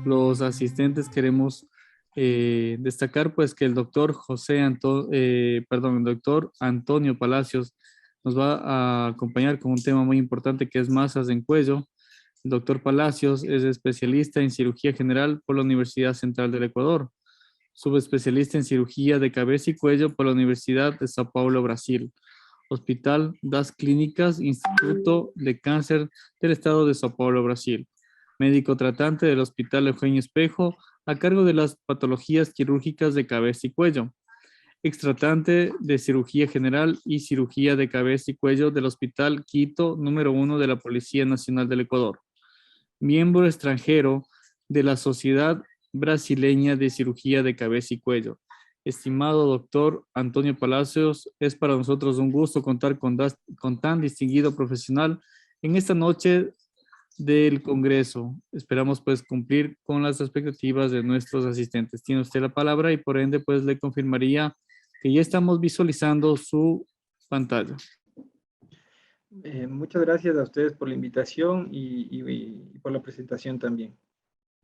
Los asistentes queremos destacar pues que el doctor el doctor Antonio Palacios nos va a acompañar con un tema muy importante que es masas en cuello. El doctor Palacios es especialista en cirugía general por la Universidad Central del Ecuador, subespecialista en cirugía de cabeza y cuello por la Universidad de Sao Paulo, Brasil. Hospital das Clínicas, Instituto de Cáncer del Estado de Sao Paulo, Brasil. Médico tratante del Hospital Eugenio Espejo, a cargo de las patologías quirúrgicas de cabeza y cuello. Extratante de cirugía general y cirugía de cabeza y cuello del Hospital Quito número 1 de la Policía Nacional del Ecuador. Miembro extranjero de la Sociedad Brasileña de Cirugía de Cabeza y Cuello. Estimado doctor Antonio Palacios, es para nosotros un gusto contar con tan distinguido profesional en esta noche del Congreso. Esperamos pues cumplir con las expectativas de nuestros asistentes. Tiene usted la palabra y por ende pues le confirmaría que ya estamos visualizando su pantalla. Muchas gracias a ustedes por la invitación y por la presentación también.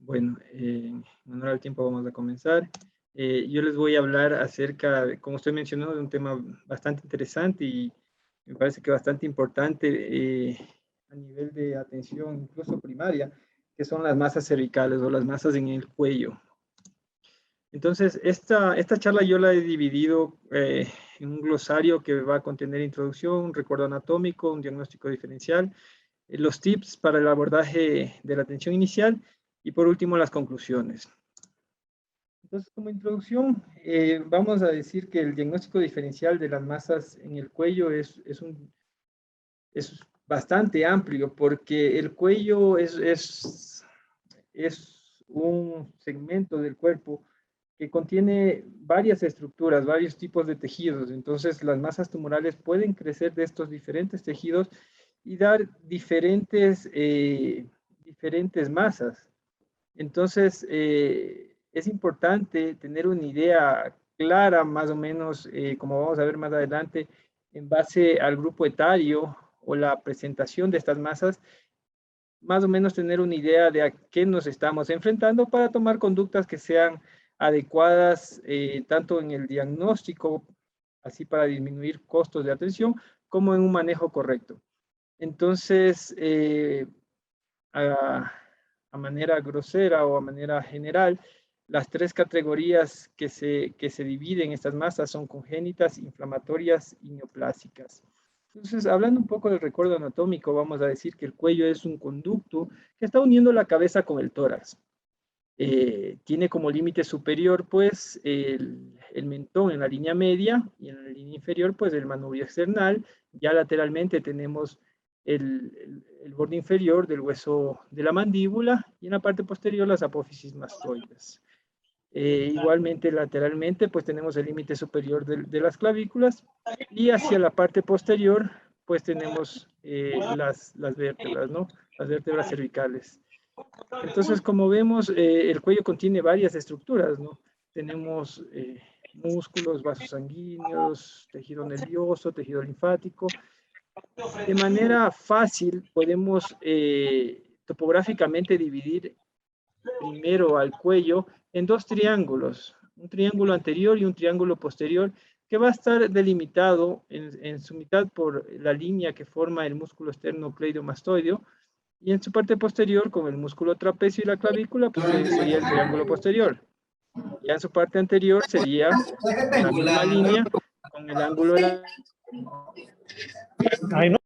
Bueno, en honor al tiempo vamos a comenzar. Yo les voy a hablar acerca, como usted mencionó, de un tema bastante interesante y me parece que bastante importante a nivel de atención incluso primaria, que son las masas cervicales o las masas en el cuello. Entonces, esta charla yo la he dividido en un glosario que va a contener introducción, un recuerdo anatómico, un diagnóstico diferencial, los tips para el abordaje de la atención inicial y por último las conclusiones. Entonces, como introducción, vamos a decir que el diagnóstico diferencial de las masas en el cuello es bastante amplio porque el cuello es un segmento del cuerpo que contiene varias estructuras, varios tipos de tejidos. Entonces, las masas tumorales pueden crecer de estos diferentes tejidos y dar diferentes masas. Entonces, es importante tener una idea clara, más o menos, como vamos a ver más adelante, en base al grupo etario o la presentación de estas masas, más o menos tener una idea de a qué nos estamos enfrentando para tomar conductas que sean adecuadas tanto en el diagnóstico, así para disminuir costos de atención, como en un manejo correcto. Entonces, a manera grosera o a manera general, las tres categorías que se dividen estas masas son congénitas, inflamatorias y neoplásicas. Entonces, hablando un poco del recuerdo anatómico, vamos a decir que el cuello es un conducto que está uniendo la cabeza con el tórax. Tiene como límite superior, pues, el mentón en la línea media y en la línea inferior, pues, el manubrio external. Ya lateralmente tenemos el borde inferior del hueso de la mandíbula y en la parte posterior las apófisis mastoides. Igualmente lateralmente pues tenemos el límite superior de las clavículas y hacia la parte posterior pues tenemos las vértebras, ¿no? Las vértebras cervicales. Entonces como vemos el cuello contiene varias estructuras, ¿no? Tenemos músculos, vasos sanguíneos, tejido nervioso, tejido linfático. De manera fácil podemos topográficamente dividir primero al cuello en dos triángulos, un triángulo anterior y un triángulo posterior, que va a estar delimitado en su mitad por la línea que forma el músculo esternocleidomastoideo, y en su parte posterior, con el músculo trapecio y la clavícula, pues sería el triángulo posterior. Ya en su parte anterior sería la misma línea con el ángulo de la... Ay, no.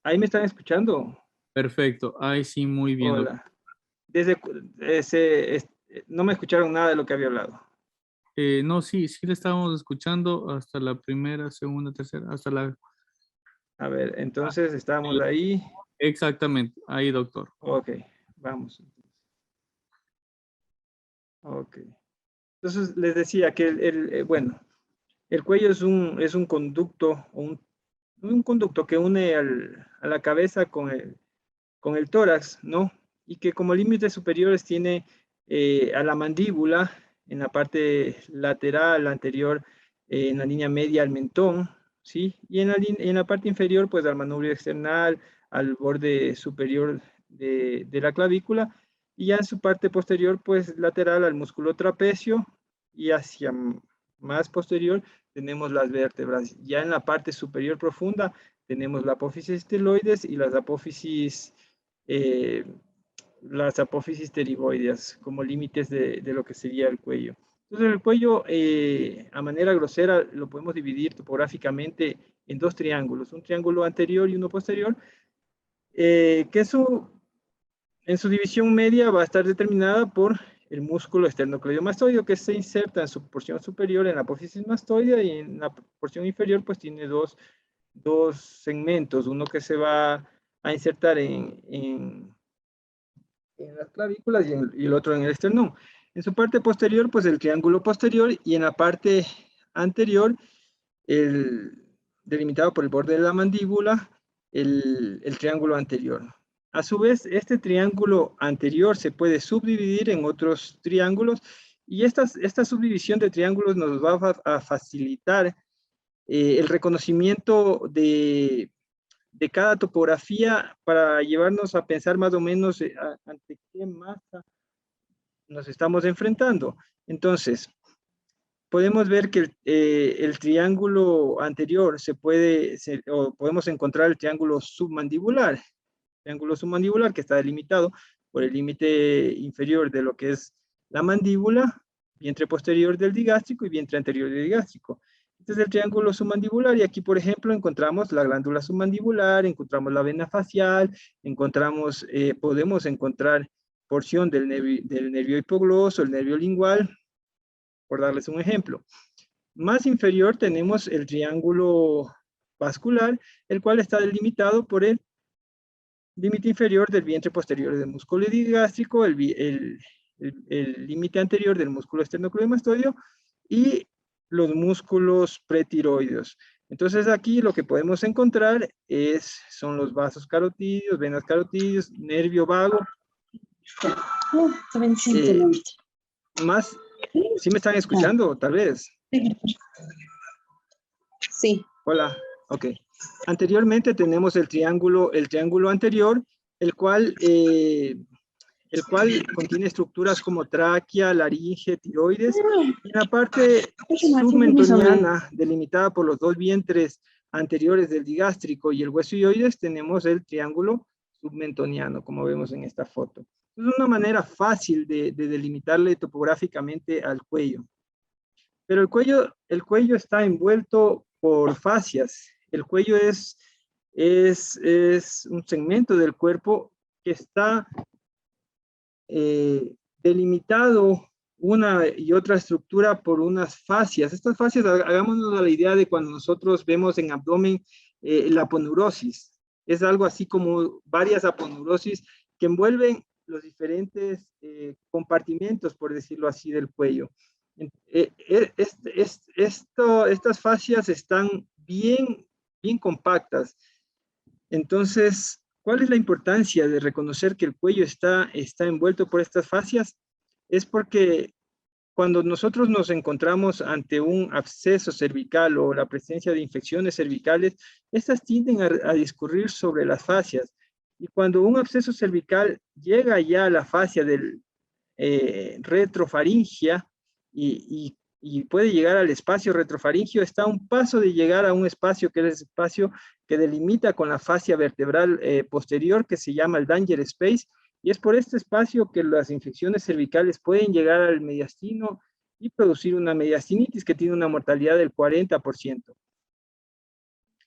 ¿Ahí me están escuchando? Perfecto, ahí sí, muy bien. Hola. Desde, no me escucharon nada de lo que había hablado. No, sí, sí le estábamos escuchando hasta la primera, segunda, tercera, hasta la... A ver, entonces estamos ahí. Exactamente, ahí, doctor. Ok, vamos. Ok. Entonces les decía que bueno, el cuello es un conducto, un conducto que une a la cabeza con el tórax, ¿no? Y que como límites superiores tiene a la mandíbula en la parte lateral, anterior, en la línea media al mentón, ¿sí? Y en la parte inferior, pues al manubrio external, al borde superior de la clavícula, y ya en su parte posterior, pues lateral al músculo trapecio, y hacia más posterior tenemos las vértebras. Ya en la parte superior profunda tenemos la apófisis esteloides y eh, las apófisis pterigoideas como límites de lo que sería el cuello. Entonces el cuello, a manera grosera, lo podemos dividir topográficamente en dos triángulos, un triángulo anterior y uno posterior, que en su división media va a estar determinada por el músculo esternocleidomastoideo, que se inserta en su porción superior en la apófisis mastoidea, y en la porción inferior pues tiene dos segmentos, uno que se va a insertar en las clavículas y el otro en el esternón. En su parte posterior, pues el triángulo posterior, y en la parte anterior, delimitado por el borde de la mandíbula, el triángulo anterior. A su vez, este triángulo anterior se puede subdividir en otros triángulos, y esta subdivisión de triángulos nos va a facilitar el reconocimiento de cada topografía para llevarnos a pensar más o menos ante qué masa nos estamos enfrentando. Entonces, podemos ver que el triángulo anterior o podemos encontrar el triángulo submandibular que está delimitado por el límite inferior de lo que es la mandíbula, vientre posterior del digástrico y vientre anterior del digástrico. Este es el triángulo submandibular, y aquí, por ejemplo, encontramos la glándula submandibular, encontramos la vena facial, podemos encontrar porción del nervio hipogloso, el nervio lingual, por darles un ejemplo. Más inferior tenemos el triángulo vascular, el cual está delimitado por el límite inferior del vientre posterior del músculo digástrico, el límite anterior del músculo esternocleidomastoideo y los músculos pretiroideos. Entonces aquí lo que podemos encontrar son los vasos carotídeos, venas carotídeos, nervio vago. Más, ¿sí me están escuchando? Tal vez. Sí. Hola, ok. Anteriormente tenemos el triángulo anterior, el cual contiene estructuras como tráquea, laringe, tiroides, y en la parte submentoniana, delimitada por los dos vientres anteriores del digástrico y el hueso hioides, tenemos el triángulo submentoniano, como vemos en esta foto. Es una manera fácil de delimitarle topográficamente al cuello. Pero el cuello está envuelto por fascias. El cuello es un segmento del cuerpo que está delimitado una y otra estructura por unas fascias. Estas fascias, hagámonos la idea de cuando nosotros vemos en abdomen la aponeurosis. Es algo así como varias aponeurosis que envuelven los diferentes compartimentos, por decirlo así, del cuello. Estas fascias están bien compactas. Entonces, ¿cuál es la importancia de reconocer que el cuello está envuelto por estas fascias? Es porque cuando nosotros nos encontramos ante un absceso cervical o la presencia de infecciones cervicales, estas tienden a discurrir sobre las fascias. Y cuando un absceso cervical llega ya a la fascia del retrofaringia y puede llegar al espacio retrofaringio, está a un paso de llegar a un espacio que es el espacio que delimita con la fascia vertebral posterior, que se llama el danger space, y es por este espacio que las infecciones cervicales pueden llegar al mediastino y producir una mediastinitis que tiene una mortalidad del 40%.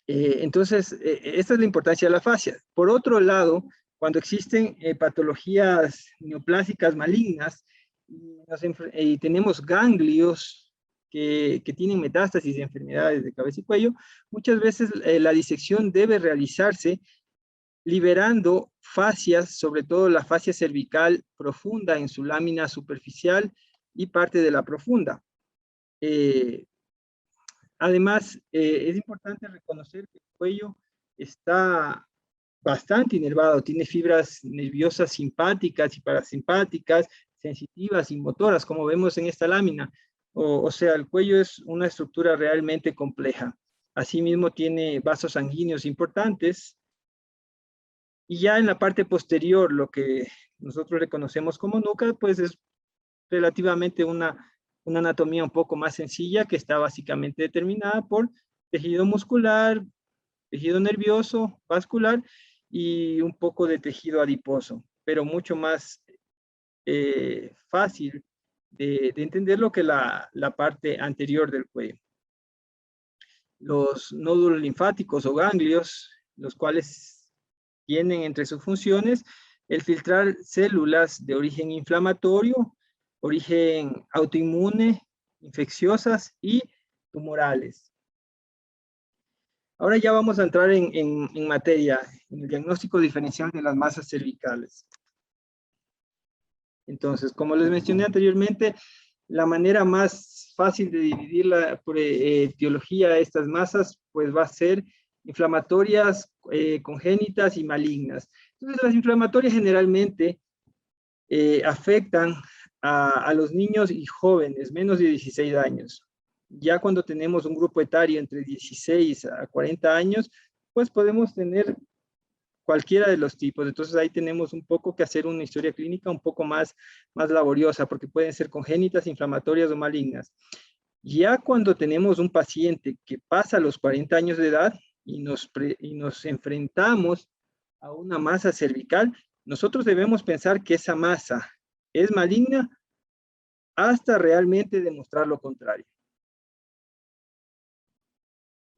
Entonces, esta es la importancia de la fascia. Por otro lado, cuando existen patologías neoplásicas malignas, y tenemos ganglios que tienen metástasis de enfermedades de cabeza y cuello, muchas veces la disección debe realizarse liberando fascias, sobre todo la fascia cervical profunda en su lámina superficial y parte de la profunda. Además, es importante reconocer que el cuello está bastante inervado, tiene fibras nerviosas simpáticas y parasimpáticas, sensitivas y motoras, como vemos en esta lámina. O sea, el cuello es una estructura realmente compleja. Asimismo, tiene vasos sanguíneos importantes. Y ya en la parte posterior, lo que nosotros le conocemos como nuca, pues es relativamente una anatomía un poco más sencilla que está básicamente determinada por tejido muscular, tejido nervioso, vascular y un poco de tejido adiposo, pero mucho más fácil de entenderlo que la parte anterior del cuello. Los nódulos linfáticos o ganglios, los cuales tienen entre sus funciones el filtrar células de origen inflamatorio, origen autoinmune, infecciosas y tumorales. Ahora ya vamos a entrar en materia, en el diagnóstico diferencial de las masas cervicales. Entonces, como les mencioné anteriormente, la manera más fácil de dividirla por etiología a estas masas, pues va a ser inflamatorias, congénitas y malignas. Entonces, las inflamatorias generalmente afectan a los niños y jóvenes, menos de 16 años. Ya cuando tenemos un grupo etario entre 16 a 40 años, pues podemos tener cualquiera de los tipos. Entonces ahí tenemos un poco que hacer una historia clínica un poco más laboriosa, porque pueden ser congénitas, inflamatorias o malignas. Ya cuando tenemos un paciente que pasa los 40 años de edad y nos enfrentamos a una masa cervical, nosotros debemos pensar que esa masa es maligna hasta realmente demostrar lo contrario.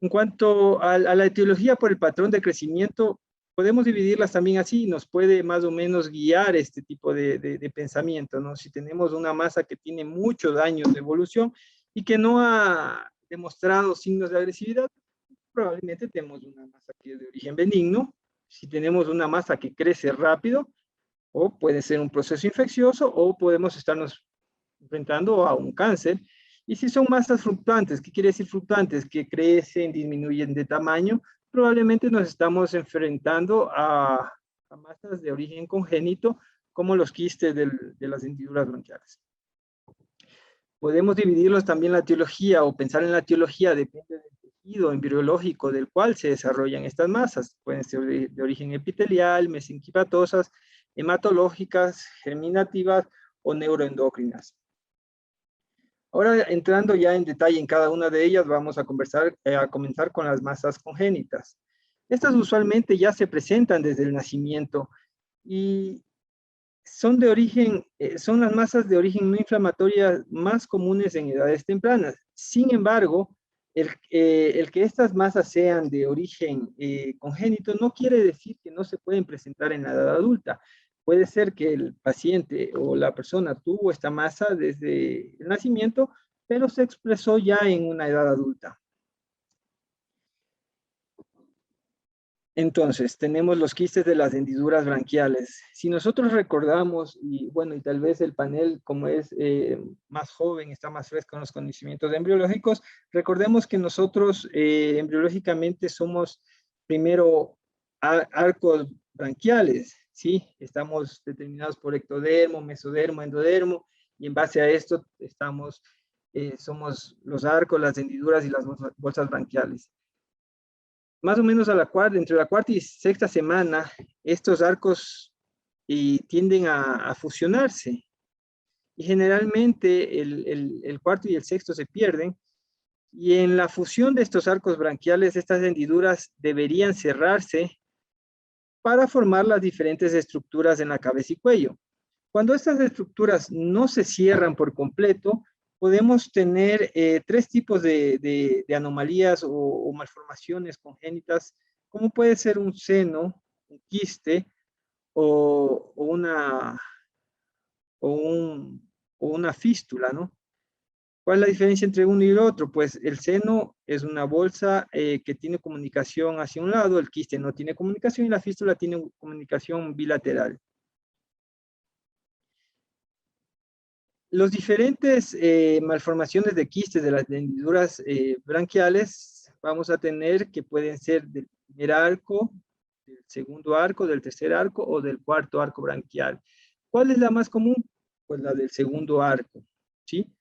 En cuanto a la etiología por el patrón de crecimiento, podemos dividirlas también así, nos puede más o menos guiar este tipo de pensamiento, ¿no? Si tenemos una masa que tiene muchos años de evolución y que no ha demostrado signos de agresividad, probablemente tenemos una masa que es de origen benigno. Si tenemos una masa que crece rápido, o puede ser un proceso infeccioso, o podemos estarnos enfrentando a un cáncer. Y si son masas fluctuantes, ¿qué quiere decir fluctuantes? Que crecen, disminuyen de tamaño, probablemente nos estamos enfrentando a masas de origen congénito, como los quistes de las hendiduras bronquiales. Podemos dividirlos también la etiología o pensar en la etiología, depende del tejido embriológico del cual se desarrollan estas masas. Pueden ser de origen epitelial, mesenquimatosas, hematológicas, germinativas o neuroendocrinas. Ahora, entrando ya en detalle en cada una de ellas, vamos a comenzar con las masas congénitas. Estas usualmente ya se presentan desde el nacimiento y son son las masas de origen no inflamatoria más comunes en edades tempranas. Sin embargo, el que estas masas sean de origen congénito no quiere decir que no se pueden presentar en la edad adulta. Puede ser que el paciente o la persona tuvo esta masa desde el nacimiento, pero se expresó ya en una edad adulta. Entonces, tenemos los quistes de las hendiduras branquiales. Si nosotros recordamos, y bueno, y tal vez el panel, como es más joven, está más fresco en los conocimientos embriológicos, recordemos que nosotros embriológicamente somos primero arcos branquiales, ¿sí? Estamos determinados por ectodermo, mesodermo, endodermo, y en base a esto somos los arcos, las hendiduras y las bolsas branquiales. Más o menos entre la cuarta y sexta semana, estos arcos tienden a fusionarse. Y generalmente el cuarto y el sexto se pierden. Y en la fusión de estos arcos branquiales, estas hendiduras deberían cerrarse para formar las diferentes estructuras en la cabeza y cuello. Cuando estas estructuras no se cierran por completo, podemos tener tres tipos de anomalías o malformaciones congénitas, como puede ser un seno, un quiste o un o una fístula, ¿no? ¿Cuál es la diferencia entre uno y el otro? Pues el seno es una bolsa que tiene comunicación hacia un lado, el quiste no tiene comunicación y la fístula tiene comunicación bilateral. Los diferentes malformaciones de quistes de las hendiduras branquiales vamos a tener que pueden ser del primer arco, del segundo arco, del tercer arco o del cuarto arco branquial. ¿Cuál es la más común? Pues la del segundo arco, ¿sí?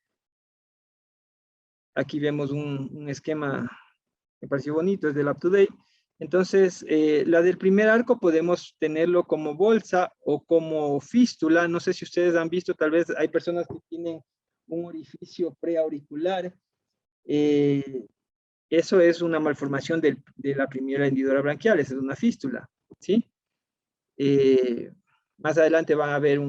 Aquí vemos un esquema que pareció bonito, es del UpToDate. Entonces, la del primer arco podemos tenerlo como bolsa o como fístula. No sé si ustedes han visto, tal vez hay personas que tienen un orificio preauricular. Eso es una malformación de la primera hendidura branquial, es una fístula, ¿sí? Más adelante van a ver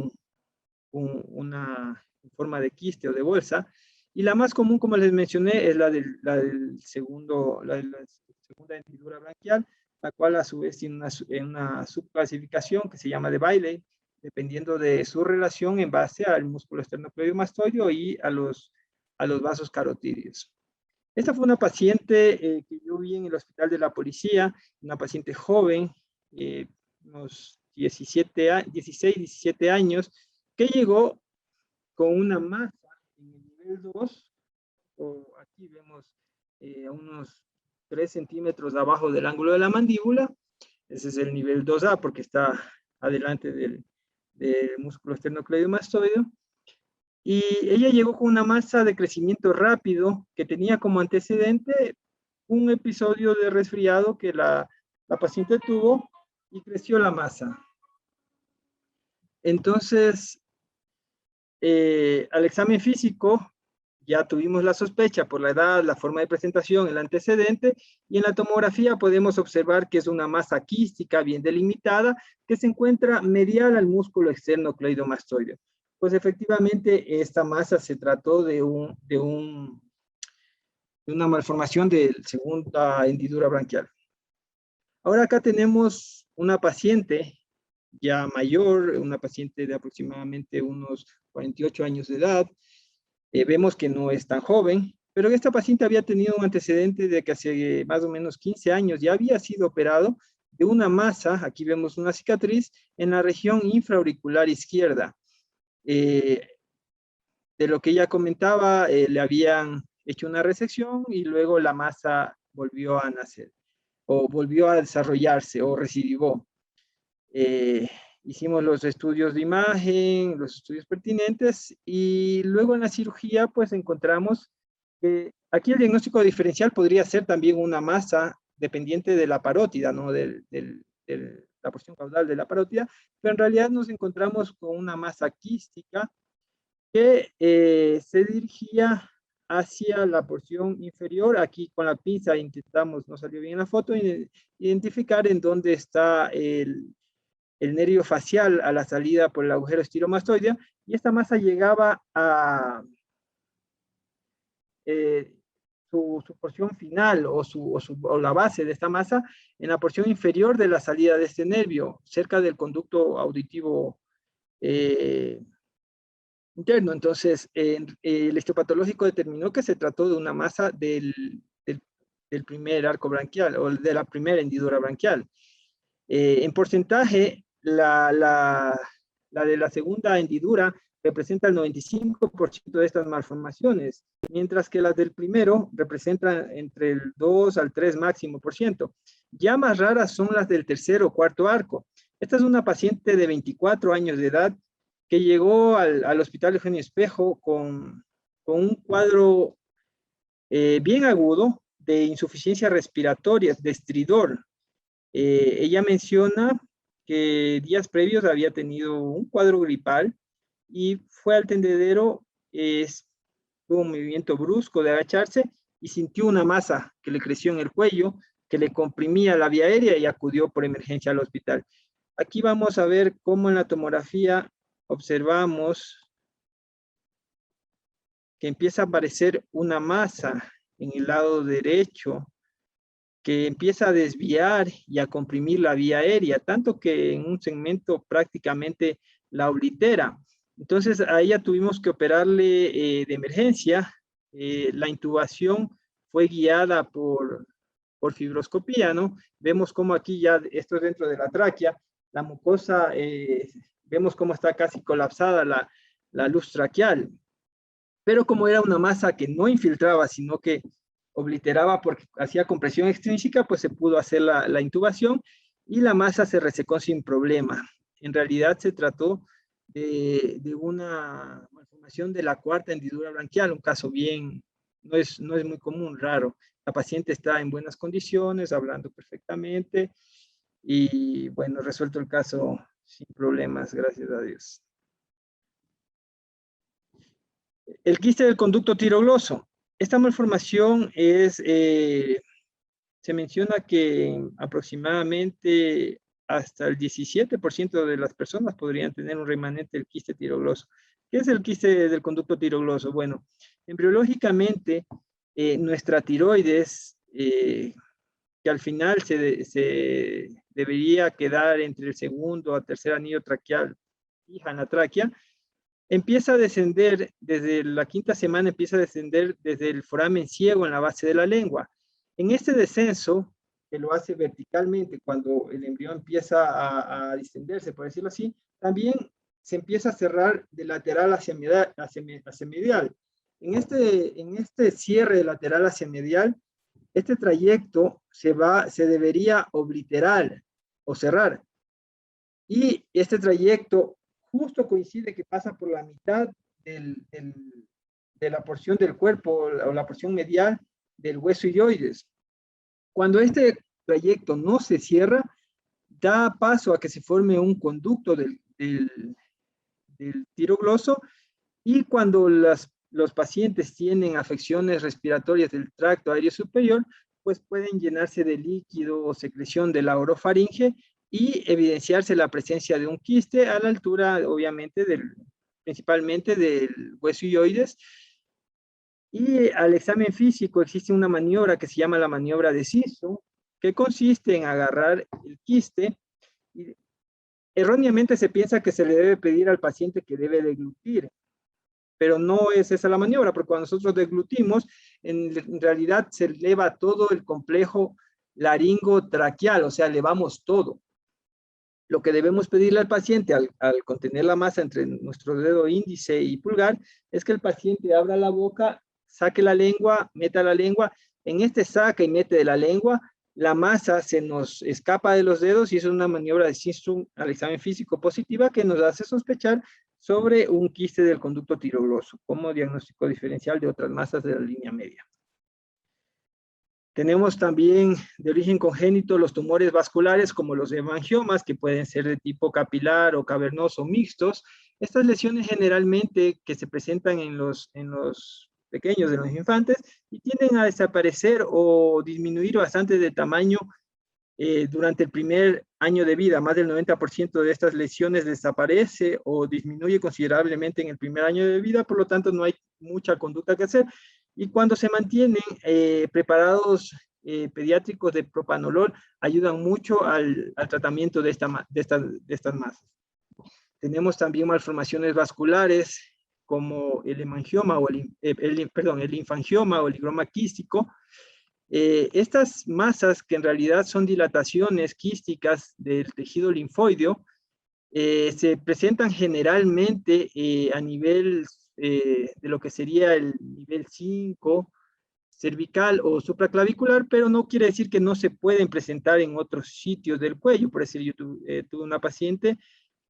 una forma de quiste o de bolsa. Y la más común, como les mencioné, es la la de la segunda hendidura branquial, la cual a su vez tiene una subclasificación que se llama de Bailey, dependiendo de su relación en base al músculo esternocleidomastoideo y a los vasos carotídeos. Esta fue una paciente que yo vi en el hospital de la policía, una paciente joven, unos 16, 17 años, que llegó con una masa en el nivel 2, o aquí vemos a unos 3 centímetros abajo del ángulo de la mandíbula. Ese es el nivel 2A porque está adelante del músculo esternocleidomastoideo. Y ella llegó con una masa de crecimiento rápido que tenía como antecedente un episodio de resfriado que la paciente tuvo y creció la masa. Entonces, al examen físico ya tuvimos la sospecha por la edad, la forma de presentación, el antecedente, y en la tomografía podemos observar que es una masa quística bien delimitada que se encuentra medial al músculo externo cleidomastoideo. Pues efectivamente esta masa se trató de una malformación de segunda hendidura branquial. Ahora acá tenemos una paciente ya mayor, una paciente de aproximadamente unos 48 años de edad. Vemos que no es tan joven, pero esta paciente había tenido un antecedente de que hace más o menos 15 años ya había sido operado de una masa, aquí vemos una cicatriz, en la región infraauricular izquierda. De lo que ella comentaba, le habían hecho una resección y luego la masa volvió a nacer, o volvió a desarrollarse, o recidivó. Hicimos los estudios de imagen, los estudios pertinentes, y luego en la cirugía, pues encontramos que aquí el diagnóstico diferencial podría ser también una masa dependiente de la parótida, ¿no? De la porción caudal de la parótida, pero en realidad nos encontramos con una masa quística que se dirigía hacia la porción inferior. Aquí con la pinza intentamos, no salió bien la foto, identificar en dónde está el nervio facial a la salida por el agujero estilomastoideo, y esta masa llegaba a su porción final o la base de esta masa en la porción inferior de la salida de este nervio, cerca del conducto auditivo interno. Entonces, el histopatológico determinó que se trató de una masa del primer arco branquial o de la primera hendidura branquial. En porcentaje, la de la segunda hendidura representa el 95% de estas malformaciones, mientras que las del primero representan entre el 2 al 3 máximo por ciento. Ya más raras son las del tercer o cuarto arco. Esta es una paciente de 24 años de edad que llegó al hospital Eugenio Espejo con un cuadro bien agudo de insuficiencia respiratoria, de estridor. Ella menciona que días previos había tenido un cuadro gripal y fue al tendedero, tuvo un movimiento brusco de agacharse y sintió una masa que le creció en el cuello, que le comprimía la vía aérea y acudió por emergencia al hospital. Aquí vamos a ver cómo en la tomografía observamos que empieza a aparecer una masa en el lado derecho que empieza a desviar y a comprimir la vía aérea, tanto que en un segmento prácticamente la oblitera. Entonces, a ella tuvimos que operarle de emergencia. La intubación fue guiada por fibroscopía, ¿no? Vemos cómo aquí ya, esto es dentro de la tráquea, la mucosa, vemos cómo está casi colapsada la luz traqueal. Pero como era una masa que no infiltraba, sino que obliteraba porque hacía compresión extrínseca, pues se pudo hacer la intubación y la masa se resecó sin problema. En realidad se trató de una malformación de la cuarta hendidura branquial, un caso bien, no es muy común, raro. La paciente está en buenas condiciones, hablando perfectamente y bueno, resuelto el caso sin problemas, gracias a Dios. El quiste del conducto tirogloso. Esta malformación es, se menciona que aproximadamente hasta el 17% de las personas podrían tener un remanente del quiste tirogloso. ¿Qué es el quiste del conducto tirogloso? Bueno, embriológicamente, nuestra tiroides, que al final se debería quedar entre el segundo a tercer anillo traqueal, fija en la tráquea, empieza a descender desde la quinta semana, empieza a descender desde el foramen ciego en la base de la lengua. En este descenso, que lo hace verticalmente cuando el embrión empieza a distenderse, por decirlo así, también se empieza a cerrar de lateral hacia medial. En este cierre de lateral hacia medial, este trayecto se debería obliterar o cerrar. Y este trayecto justo coincide que pasa por la mitad de la porción del cuerpo o la porción medial del hueso ilioides. Cuando este trayecto no se cierra, da paso a que se forme un conducto del tirogloso, y cuando los pacientes tienen afecciones respiratorias del tracto aéreo superior, pues pueden llenarse de líquido o secreción de la orofaringe y evidenciarse la presencia de un quiste a la altura, obviamente, principalmente del hueso ilioides. Y al examen físico existe una maniobra que se llama la maniobra de Siso, que consiste en agarrar el quiste y erróneamente se piensa que se le debe pedir al paciente que debe deglutir, pero no es esa la maniobra, porque cuando nosotros deglutimos, en realidad se eleva todo el complejo laringotraqueal, o sea, elevamos todo. Lo que debemos pedirle al paciente al contener la masa entre nuestro dedo índice y pulgar es que el paciente abra la boca, saque la lengua, meta la lengua. En este saca y mete de la lengua, la masa se nos escapa de los dedos y es una maniobra de Simson al examen físico positiva que nos hace sospechar sobre un quiste del conducto tirogloso como diagnóstico diferencial de otras masas de la línea media. Tenemos también de origen congénito los tumores vasculares como los hemangiomas, que pueden ser de tipo capilar o cavernoso mixtos. Estas lesiones generalmente que se presentan en los pequeños, de los infantes, y tienden a desaparecer o disminuir bastante de tamaño durante el primer año de vida. Más del 90% de estas lesiones desaparece o disminuye considerablemente en el primer año de vida, por lo tanto no hay mucha conducta que hacer. Y cuando se mantienen preparados pediátricos de propanolol, ayudan mucho al tratamiento de estas masas. Tenemos también malformaciones vasculares como el hemangioma o el linfangioma o el higroma quístico. Estas masas, que en realidad son dilataciones quísticas del tejido linfoideo, se presentan generalmente a nivel de lo que sería el nivel 5, cervical o supraclavicular, pero no quiere decir que no se pueden presentar en otros sitios del cuello. Por decir, yo tuve una paciente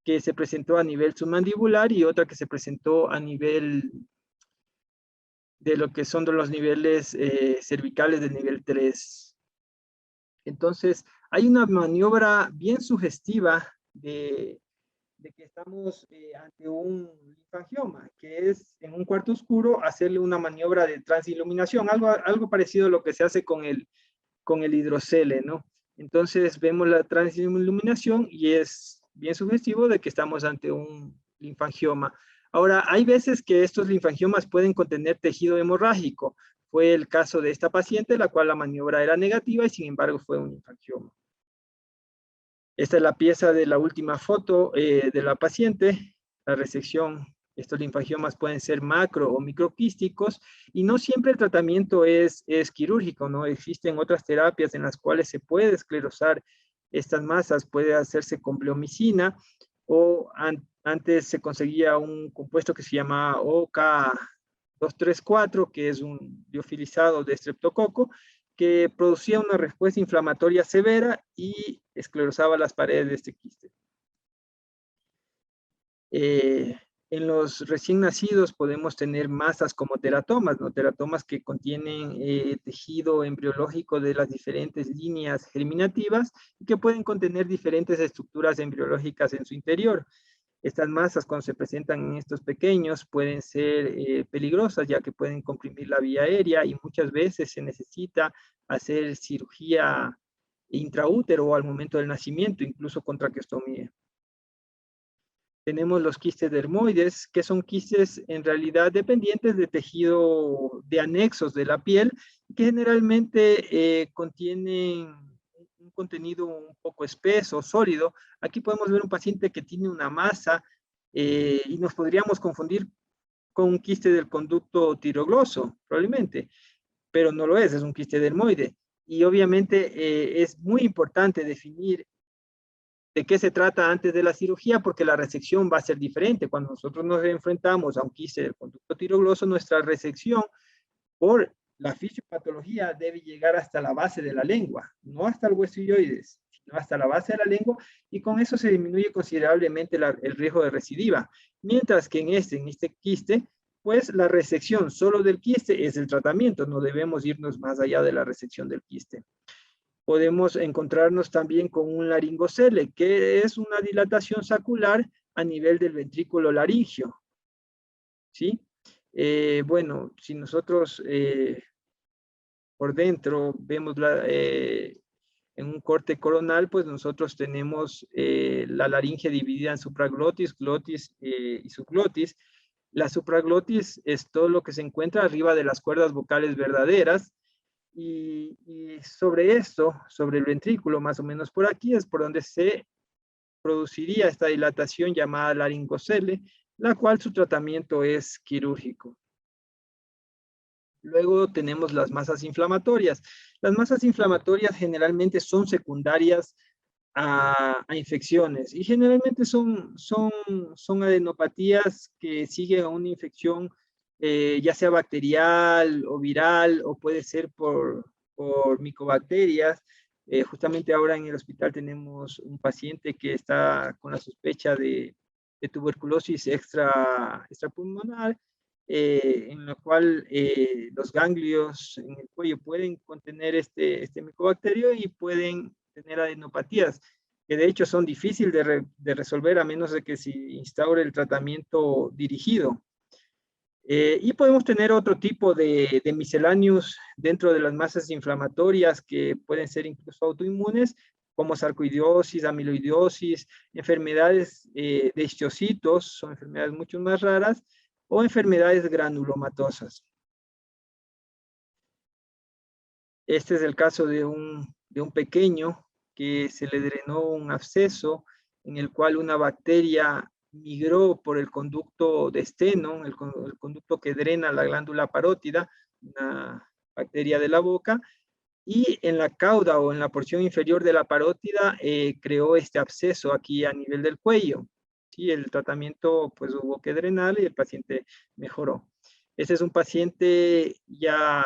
que se presentó a nivel submandibular y otra que se presentó a nivel de lo que son de los niveles cervicales del nivel 3. Entonces, hay una maniobra bien sugestiva de que estamos ante un linfangioma, que es en un cuarto oscuro hacerle una maniobra de transiluminación, algo parecido a lo que se hace con el hidrocele, ¿no? Entonces vemos la transiluminación y es bien sugestivo de que estamos ante un linfangioma. Ahora, hay veces que estos linfangiomas pueden contener tejido hemorrágico. Fue el caso de esta paciente, la cual la maniobra era negativa y sin embargo fue un linfangioma. Esta es la pieza de la última foto de la paciente. la resección. Estos linfangiomas pueden ser macro o microquísticos y no siempre el tratamiento es quirúrgico, ¿no? Existen otras terapias en las cuales se puede esclerosar estas masas, puede hacerse con bleomicina o antes se conseguía un compuesto que se llama OK234, que es un liofilizado de estreptococo, que producía una respuesta inflamatoria severa y esclerosaba las paredes de este quiste. En los recién nacidos podemos tener masas como teratomas, ¿no? Teratomas que contienen tejido embriológico de las diferentes líneas germinativas y que pueden contener diferentes estructuras embriológicas en su interior. Estas masas, cuando se presentan en estos pequeños, pueden ser peligrosas, ya que pueden comprimir la vía aérea y muchas veces se necesita hacer cirugía intraútero o al momento del nacimiento, incluso con traqueostomía. Tenemos los quistes dermoides, que son quistes en realidad dependientes de tejido de anexos de la piel, que generalmente contienen un contenido un poco espeso, sólido. Aquí podemos ver un paciente que tiene una masa y nos podríamos confundir con un quiste del conducto tirogloso, probablemente, pero no lo es un quiste dermoide. Y obviamente es muy importante definir de qué se trata antes de la cirugía, porque la resección va a ser diferente. Cuando nosotros nos enfrentamos a un quiste del conducto tirogloso, nuestra resección por la fisiopatología debe llegar hasta la base de la lengua, no hasta el hueso ilioides, sino hasta la base de la lengua, y con eso se disminuye considerablemente el riesgo de recidiva. Mientras que en este quiste, pues la resección solo del quiste es el tratamiento, no debemos irnos más allá de la resección del quiste. Podemos encontrarnos también con un laringocele, que es una dilatación sacular a nivel del ventrículo laringio, ¿sí? Bueno, si nosotros por dentro vemos en un corte coronal, pues nosotros tenemos la laringe dividida en supraglotis, glotis y subglotis. La supraglotis es todo lo que se encuentra arriba de las cuerdas vocales verdaderas, y sobre esto, sobre el ventrículo, más o menos por aquí, es por donde se produciría esta dilatación llamada laringocele, la cual su tratamiento es quirúrgico. Luego tenemos las masas inflamatorias. Las masas inflamatorias generalmente son secundarias a infecciones y generalmente son adenopatías que siguen a una infección ya sea bacterial o viral o puede ser por micobacterias. Justamente ahora en el hospital tenemos un paciente que está con la sospecha de tuberculosis extrapulmonar, en la cual los ganglios en el cuello pueden contener este micobacterio y pueden tener adenopatías, que de hecho son difíciles de resolver a menos de que se instaure el tratamiento dirigido. Y podemos tener otro tipo de misceláneos dentro de las masas inflamatorias que pueden ser incluso autoinmunes, como sarcoidosis, amiloidosis, enfermedades de histocitos, son enfermedades mucho más raras, o enfermedades granulomatosas. Este es el caso de un pequeño que se le drenó un absceso en el cual una bacteria migró por el conducto de esteno, el conducto que drena la glándula parótida, una bacteria de la boca, y en la cauda o en la porción inferior de la parótida creó este absceso aquí a nivel del cuello. Sí, el tratamiento pues hubo que drenarle y el paciente mejoró. Este es un paciente ya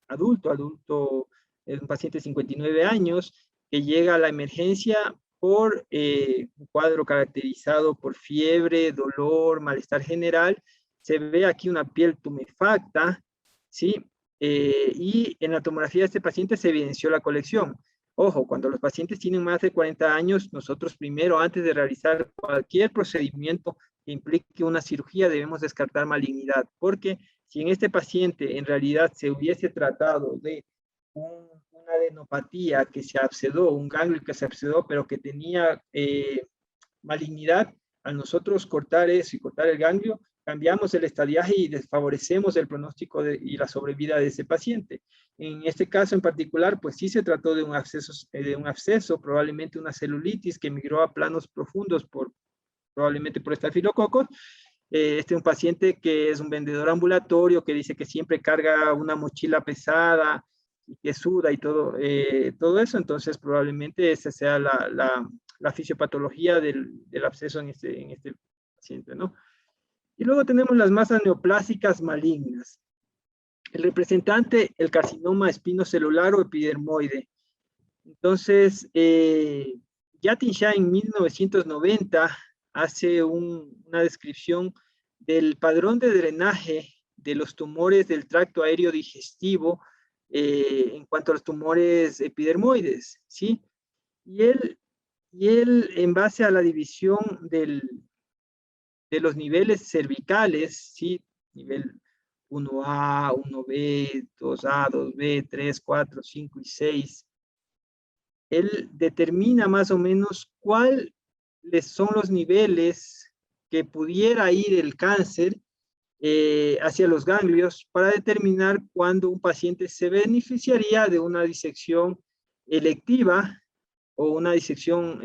adulto, es un paciente de 59 años que llega a la emergencia por un cuadro caracterizado por fiebre, dolor, malestar general. Se ve aquí una piel tumefacta, ¿sí? Y en la tomografía de este paciente se evidenció la colección. Ojo, cuando los pacientes tienen más de 40 años, nosotros primero, antes de realizar cualquier procedimiento que implique una cirugía, debemos descartar malignidad, porque si en este paciente en realidad se hubiese tratado de una adenopatía que se abscedó, un ganglio que se abscedó, pero que tenía malignidad, al nosotros cortar eso y cortar el ganglio, cambiamos el estadiaje y desfavorecemos el pronóstico y la sobrevida de ese paciente. En este caso en particular, pues sí se trató de un absceso, probablemente una celulitis que migró a planos profundos por probablemente por estafilococos. Este es un paciente que es un vendedor ambulatorio, que dice que siempre carga una mochila pesada, y que suda y todo eso, entonces probablemente esa sea la fisiopatología del absceso en este paciente, ¿no? Y luego tenemos las masas neoplásicas malignas. El representante, el carcinoma espinocelular o epidermoide. Entonces, Yatin Shah en 1990 hace una descripción del padrón de drenaje de los tumores del tracto aéreo digestivo en cuanto a los tumores epidermoides, ¿sí? Y él en base a la división de los niveles cervicales, ¿sí? Nivel 1A, 1B, 2A, 2B, 3, 4, 5 y 6. Él determina más o menos cuáles son los niveles que pudiera ir el cáncer hacia los ganglios para determinar cuándo un paciente se beneficiaría de una disección electiva o una disección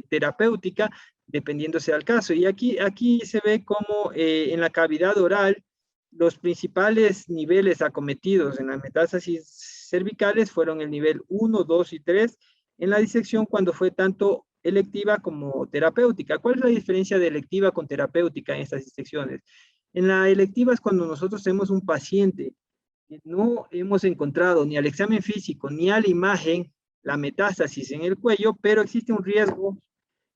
terapéutica, dependiendo sea el caso. Y aquí se ve como en la cavidad oral los principales niveles acometidos en las metástasis cervicales fueron el nivel 1, 2 y 3 en la disección cuando fue tanto electiva como terapéutica. ¿Cuál es la diferencia de electiva con terapéutica en estas disecciones? En la electiva es cuando nosotros tenemos un paciente que no hemos encontrado ni al examen físico ni a la imagen la metástasis en el cuello, pero existe un riesgo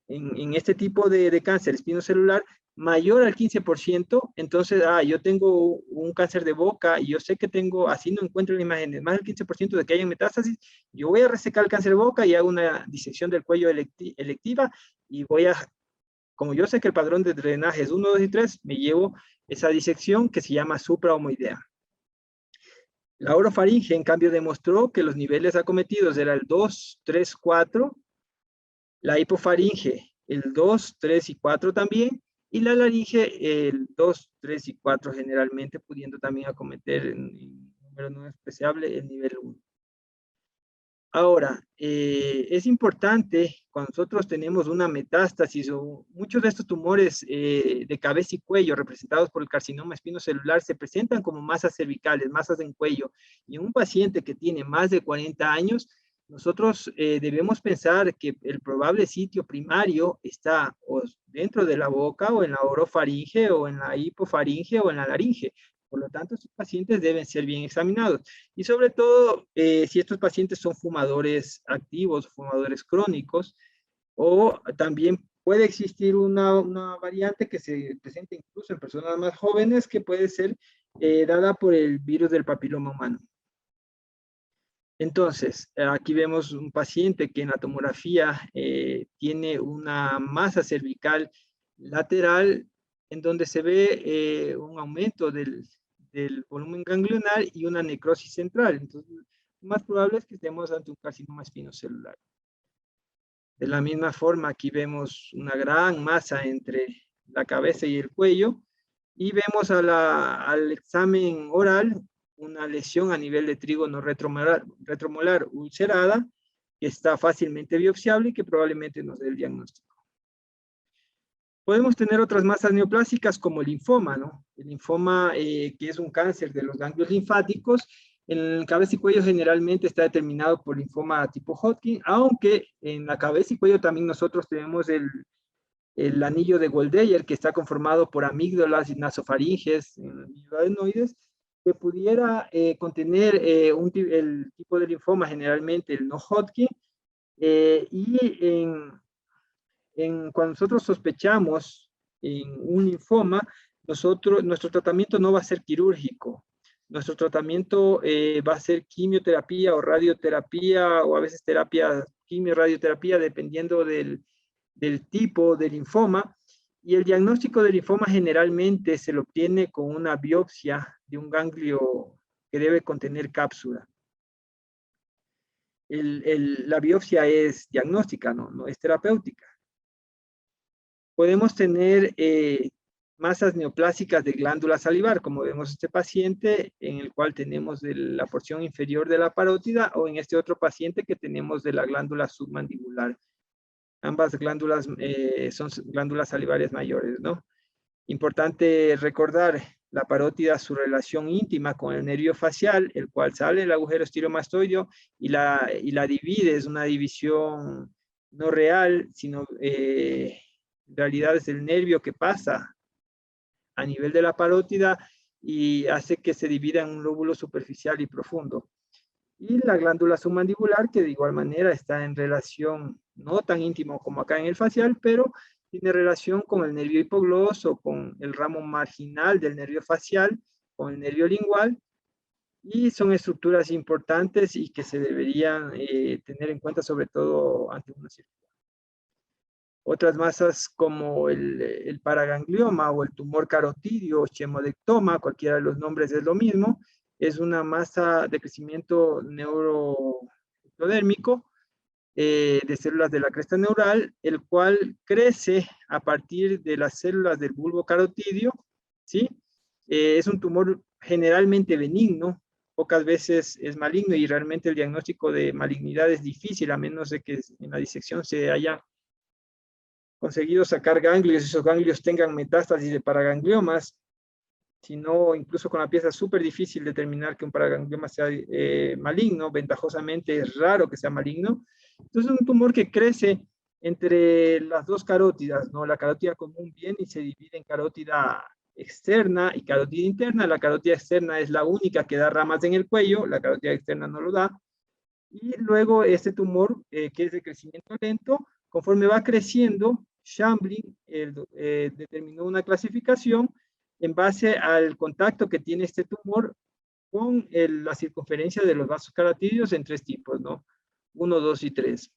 en este tipo de cáncer espinocelular mayor al 15%, entonces, yo tengo un cáncer de boca y yo sé que tengo, así no encuentro la imagen, más del 15% de que haya metástasis, yo voy a resecar el cáncer de boca y hago una disección del cuello electiva y como yo sé que el padrón de drenaje es 1, 2 y 3, me llevo esa disección que se llama suprahomoidea. La orofaringe, en cambio, demostró que los niveles acometidos eran el 2, 3, 4, la hipofaringe el 2, 3 y 4 también, y la laringe el 2, 3 y 4 generalmente, pudiendo también acometer en número no despreciable el nivel 1. Ahora, es importante cuando nosotros tenemos una metástasis o muchos de estos tumores de cabeza y cuello representados por el carcinoma espinocelular se presentan como masas cervicales, masas en cuello. Y en un paciente que tiene más de 40 años, nosotros debemos pensar que el probable sitio primario está o dentro de la boca o en la orofaringe o en la hipofaringe o en la laringe. Por lo tanto, estos pacientes deben ser bien examinados. Y sobre todo, si estos pacientes son fumadores activos, fumadores crónicos, o también puede existir una variante que se presenta incluso en personas más jóvenes que puede ser dada por el virus del papiloma humano. Entonces, aquí vemos un paciente que en la tomografía tiene una masa cervical lateral en donde se ve un aumento del volumen ganglionar y una necrosis central. Entonces, lo más probable es que estemos ante un carcinoma espinocelular. De la misma forma, aquí vemos una gran masa entre la cabeza y el cuello y vemos al examen oral una lesión a nivel de trígono retromolar ulcerada que está fácilmente biopsiable y que probablemente nos dé el diagnóstico. Podemos tener otras masas neoplásicas como el linfoma, ¿no? El linfoma, que es un cáncer de los ganglios linfáticos, en el cabeza y cuello generalmente está determinado por linfoma tipo Hodgkin, aunque en la cabeza y cuello también nosotros tenemos el anillo de Goldeyer, que está conformado por amígdalas y nasofaringes, adenoides, que pudiera contener el tipo de linfoma, generalmente el no Hodgkin, y cuando nosotros sospechamos en un linfoma, nuestro tratamiento no va a ser quirúrgico. Nuestro tratamiento va a ser quimioterapia o radioterapia o a veces terapia, quimio-radioterapia, dependiendo del tipo de linfoma. Y el diagnóstico de linfoma generalmente se lo obtiene con una biopsia de un ganglio que debe contener cápsula. La biopsia es diagnóstica, no es terapéutica. Podemos tener masas neoplásicas de glándula salivar, como vemos este paciente, en el cual tenemos de la porción inferior de la parótida, o en este otro paciente que tenemos de la glándula submandibular. Ambas glándulas son glándulas salivarias mayores, ¿no? Importante recordar la parótida, su relación íntima con el nervio facial, el cual sale del agujero estilomastoideo y la divide, es una división no real, sino en realidad es el nervio que pasa a nivel de la parótida y hace que se divida en un lóbulo superficial y profundo. Y la glándula submandibular, que de igual manera está en relación, no tan íntimo como acá en el facial, pero tiene relación con el nervio hipogloso, con el ramo marginal del nervio facial, con el nervio lingual, y son estructuras importantes y que se deberían tener en cuenta sobre todo ante una cirugía. Otras masas como el paraganglioma o el tumor carotidio o chemoadectoma, cualquiera de los nombres es lo mismo, es una masa de crecimiento neuroectodérmico de células de la cresta neural, el cual crece a partir de las células del bulbo carotidio, ¿sí? Es un tumor generalmente benigno, pocas veces es maligno y realmente el diagnóstico de malignidad es difícil, a menos de que en la disección se haya conseguido sacar ganglios y esos ganglios tengan metástasis de paragangliomas, sino incluso con la pieza es súper difícil determinar que un paraganglioma sea maligno, ventajosamente es raro que sea maligno. Entonces es un tumor que crece entre las dos carótidas, ¿no? La carótida común viene y se divide en carótida externa y carótida interna. La carótida externa es la única que da ramas en el cuello, la carótida externa no lo da. Y luego este tumor, que es de crecimiento lento, conforme va creciendo, Chamblin determinó una clasificación en base al contacto que tiene este tumor con la circunferencia de los vasos carotídeos en tres tipos, ¿no? 1, 2 y 3.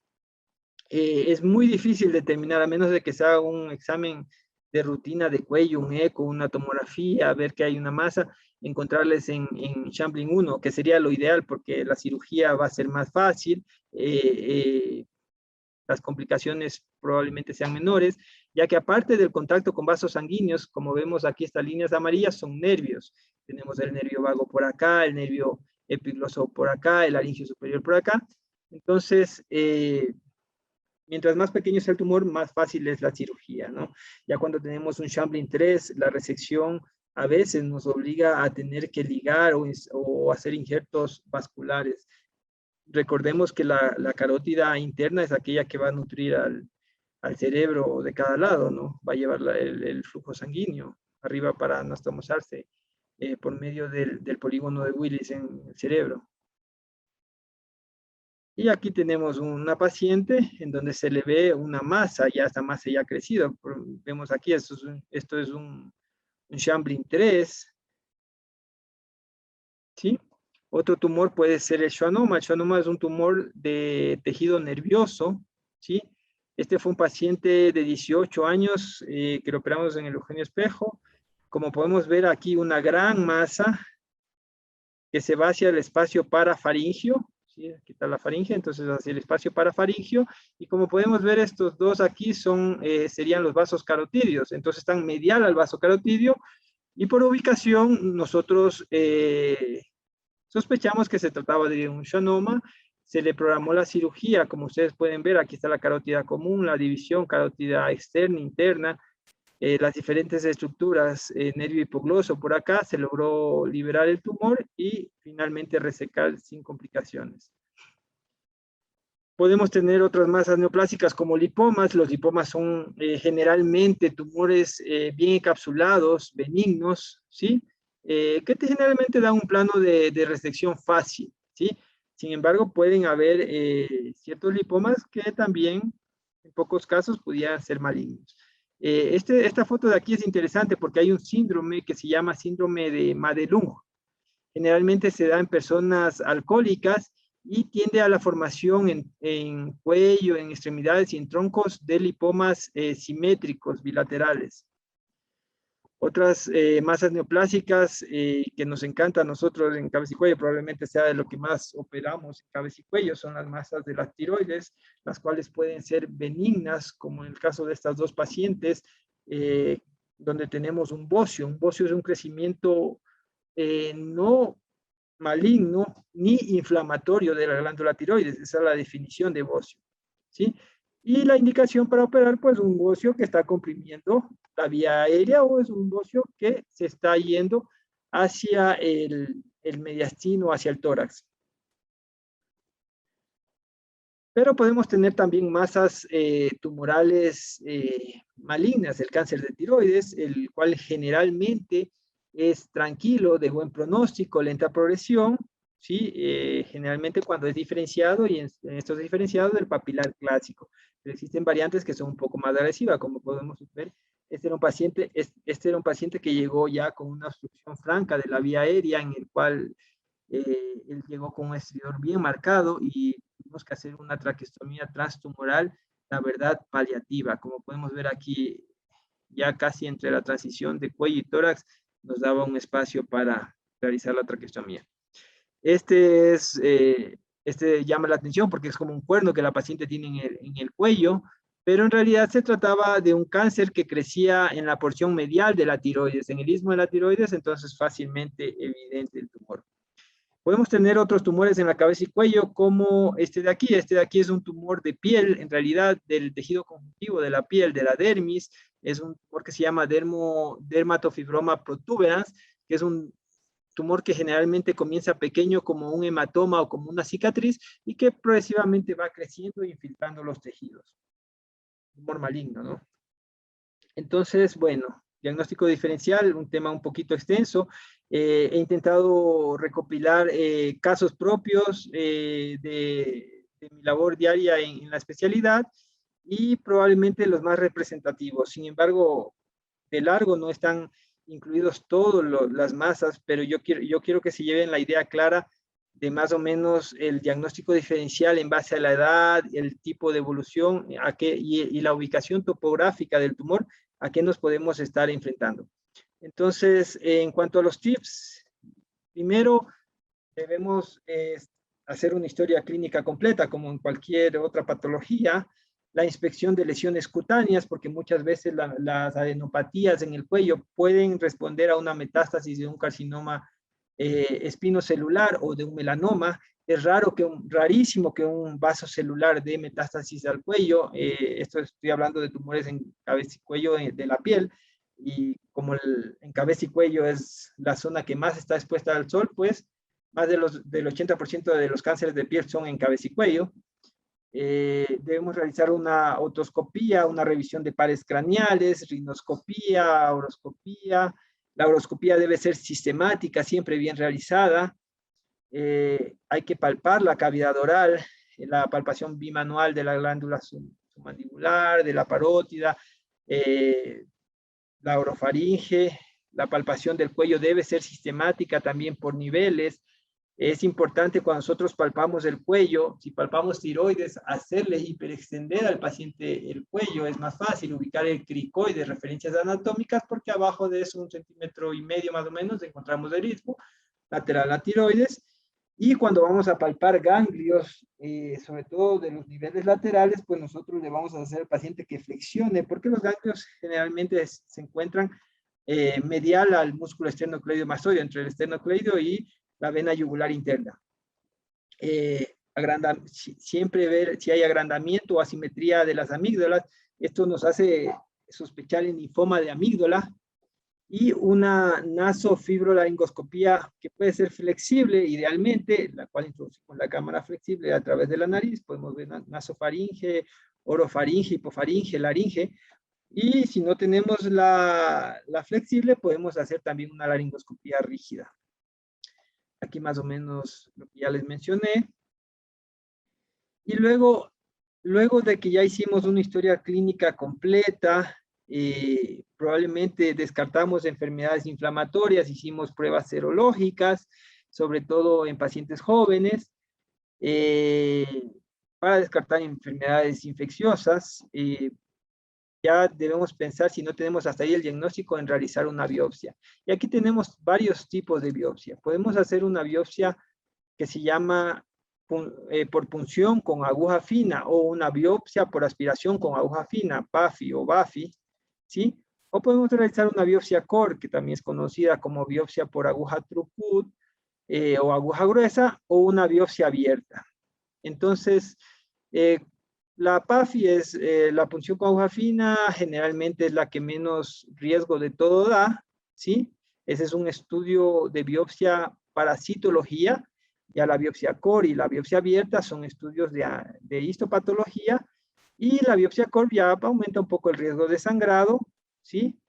Es muy difícil determinar, a menos de que se haga un examen de rutina de cuello, un eco, una tomografía, ver que hay una masa, encontrarles en Chamblin 1, que sería lo ideal porque la cirugía va a ser más fácil, las complicaciones probablemente sean menores, ya que aparte del contacto con vasos sanguíneos, como vemos aquí estas líneas amarillas son nervios. Tenemos el nervio vago por acá, el nervio epigloso por acá, el laringio superior por acá. Entonces, mientras más pequeño sea el tumor, más fácil es la cirugía, ¿no? Ya cuando tenemos un Chamblin 3, la resección a veces nos obliga a tener que ligar o hacer injertos vasculares. Recordemos que la carótida interna es aquella que va a nutrir al cerebro de cada lado, ¿no? Va a llevar el flujo sanguíneo arriba para anastomosarse por medio del polígono de Willis en el cerebro. Y aquí tenemos una paciente en donde se le ve una masa, ya esta masa ya ha crecido. Vemos aquí, esto es un Chamblin 3, ¿sí? Otro tumor puede ser el schwannoma. El schwannoma es un tumor de tejido nervioso, ¿sí? Este fue un paciente de 18 años que lo operamos en el Eugenio Espejo. Como podemos ver aquí, una gran masa que se va hacia el espacio parafaringio, ¿sí? Aquí está la faringe, entonces hacia el espacio parafaringio. Y como podemos ver, estos dos aquí serían los vasos carotídeos. Entonces están medial al vaso carotídeo. Y por ubicación, nosotros sospechamos que se trataba de un schwannoma. Se le programó la cirugía, como ustedes pueden ver, aquí está la carótida común, la división, carótida externa, interna, las diferentes estructuras, nervio hipogloso por acá, se logró liberar el tumor y finalmente resecar sin complicaciones. Podemos tener otras masas neoplásicas como lipomas. Los lipomas son generalmente tumores bien encapsulados, benignos, ¿sí? Que generalmente dan un plano de resección fácil, ¿sí? Sin embargo, pueden haber ciertos lipomas que también, en pocos casos, pudieran ser malignos. Esta foto de aquí es interesante porque hay un síndrome que se llama síndrome de Madelung. Generalmente se da en personas alcohólicas y tiende a la formación en cuello, en extremidades y en troncos de lipomas simétricos bilaterales. Otras masas neoplásicas que nos encanta a nosotros en cabeza y cuello, probablemente sea de lo que más operamos en cabeza y cuello, son las masas de las tiroides, las cuales pueden ser benignas, como en el caso de estas dos pacientes, donde tenemos un bocio. Un bocio es un crecimiento no maligno ni inflamatorio de la glándula tiroides. Esa es la definición de bocio, ¿sí? Y la indicación para operar, pues un bocio que está comprimiendo la vía aérea o es un bocio que se está yendo hacia el mediastino, hacia el tórax. Pero podemos tener también masas tumorales malignas, el cáncer de tiroides, el cual generalmente es tranquilo, de buen pronóstico, lenta progresión, ¿sí? Generalmente cuando es diferenciado, y en estos diferenciados del papilar clásico. Pero existen variantes que son un poco más agresivas, como podemos ver. Este era un paciente que llegó ya con una obstrucción franca de la vía aérea, en el cual él llegó con un estridor bien marcado y tuvimos que hacer una traqueostomía transtumoral, la verdad, paliativa. Como podemos ver aquí, ya casi entre la transición de cuello y tórax, nos daba un espacio para realizar la traqueostomía. Este llama la atención porque es como un cuerno que la paciente tiene en el cuello, pero en realidad se trataba de un cáncer que crecía en la porción medial de la tiroides, en el istmo de la tiroides, entonces fácilmente evidente el tumor. Podemos tener otros tumores en la cabeza y cuello, como este de aquí. Este de aquí es un tumor de piel, en realidad del tejido conjuntivo de la piel, de la dermis. Es un tumor que se llama dermatofibroma protuberans, que es un tumor que generalmente comienza pequeño como un hematoma o como una cicatriz y que progresivamente va creciendo e infiltrando los tejidos. Tumor maligno, ¿no? Entonces, bueno, diagnóstico diferencial, un tema un poquito extenso. He intentado recopilar casos propios de mi labor diaria en la especialidad y probablemente los más representativos. Sin embargo, de largo no están incluidos todas las masas, pero yo quiero que se lleven la idea clara de más o menos el diagnóstico diferencial en base a la edad, el tipo de evolución y la ubicación topográfica del tumor, a qué nos podemos estar enfrentando. Entonces, en cuanto a los tips, primero debemos hacer una historia clínica completa, como en cualquier otra patología, la inspección de lesiones cutáneas, porque muchas veces las adenopatías en el cuello pueden responder a una metástasis de un carcinoma espinocelular o de un melanoma. Es rarísimo que un vaso celular dé metástasis al cuello. Esto estoy hablando de tumores en cabeza y cuello de la piel. Y como en cabeza y cuello es la zona que más está expuesta al sol, pues más del 80% de los cánceres de piel son en cabeza y cuello. Debemos realizar una otoscopía, una revisión de pares craneales, rinoscopía, oroscopía. La oroscopía debe ser sistemática, siempre bien realizada. Hay que palpar la cavidad oral, la palpación bimanual de la glándula submandibular, de la parótida, la orofaringe, la palpación del cuello debe ser sistemática también por niveles. Es importante cuando nosotros palpamos el cuello, si palpamos tiroides, hacerle hiperextender al paciente el cuello. Es más fácil ubicar el cricoide, referencias anatómicas, porque abajo de eso, 1,5 centímetros más o menos, encontramos el istmo lateral a tiroides. Y cuando vamos a palpar ganglios, sobre todo de los niveles laterales, pues nosotros le vamos a hacer al paciente que flexione, porque los ganglios generalmente se encuentran medial al músculo esternocleidomastoideo, entre el esternocleido y la vena yugular interna. Siempre ver si hay agrandamiento o asimetría de las amígdalas. Esto nos hace sospechar el linfoma de amígdala. Y una nasofibrolaringoscopía que puede ser flexible, idealmente, la cual introducimos la cámara flexible a través de la nariz. Podemos ver nasofaringe, orofaringe, hipofaringe, laringe. Y si no tenemos la flexible, podemos hacer también una laringoscopía rígida. Aquí más o menos lo que ya les mencioné. Y luego de que ya hicimos una historia clínica completa, probablemente descartamos enfermedades inflamatorias, hicimos pruebas serológicas, sobre todo en pacientes jóvenes, para descartar enfermedades infecciosas. Ya debemos pensar, si no tenemos hasta ahí el diagnóstico, en realizar una biopsia. Y aquí tenemos varios tipos de biopsia. Podemos hacer una biopsia que se llama por punción con aguja fina, o una biopsia por aspiración con aguja fina, PAFI o BAFI, ¿sí? O podemos realizar una biopsia core, que también es conocida como biopsia por aguja True-Cut, o aguja gruesa, o una biopsia abierta. Entonces, la PAFI es la punción con aguja fina, generalmente es la que menos riesgo de todo da, ¿sí? Ese es un estudio de biopsia para citología. Ya la biopsia core y la biopsia abierta son estudios de histopatología, y la biopsia core ya aumenta un poco el riesgo de sangrado, ¿sí?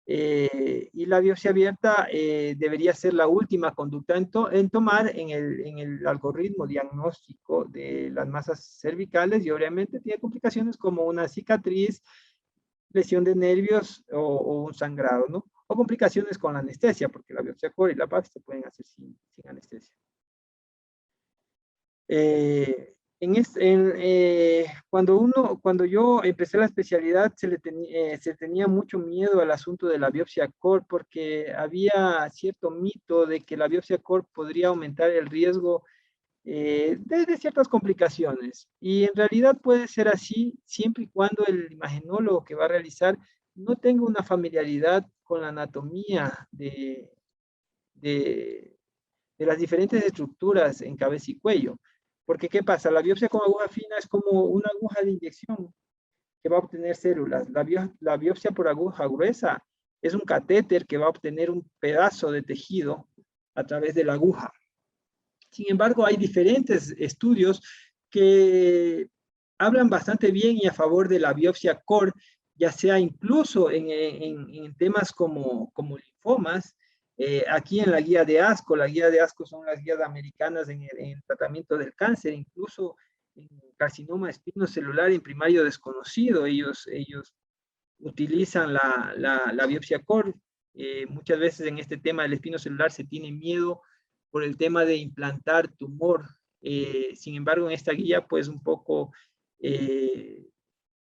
Y la biopsia abierta debería ser la última conducta en tomar en el algoritmo diagnóstico de las masas cervicales, y obviamente tiene complicaciones como una cicatriz, lesión de nervios o un sangrado, ¿no? O complicaciones con la anestesia, porque la biopsia core y la PAC se pueden hacer sin anestesia. Cuando yo empecé la especialidad se tenía mucho miedo al asunto de la biopsia core, porque había cierto mito de que la biopsia core podría aumentar el riesgo de ciertas complicaciones. Y en realidad puede ser así siempre y cuando el imagenólogo que va a realizar no tenga una familiaridad con la anatomía de las diferentes estructuras en cabeza y cuello. Porque, ¿qué pasa? La biopsia con aguja fina es como una aguja de inyección que va a obtener células. La biopsia por aguja gruesa es un catéter que va a obtener un pedazo de tejido a través de la aguja. Sin embargo, hay diferentes estudios que hablan bastante bien y a favor de la biopsia core, ya sea incluso en temas como linfomas. Aquí en la guía de ASCO son las guías americanas en el tratamiento del cáncer, incluso en carcinoma espinocelular en primario desconocido, ellos utilizan la biopsia core. Muchas veces en este tema del espinocelular se tiene miedo por el tema de implantar tumor. Sin embargo, en esta guía, pues un poco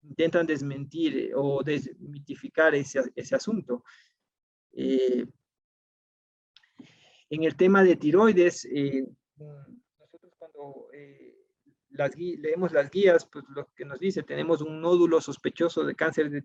intentan desmentir o desmitificar ese asunto. En el tema de tiroides, nosotros cuando leemos las guías, pues lo que nos dice, tenemos un nódulo sospechoso de cáncer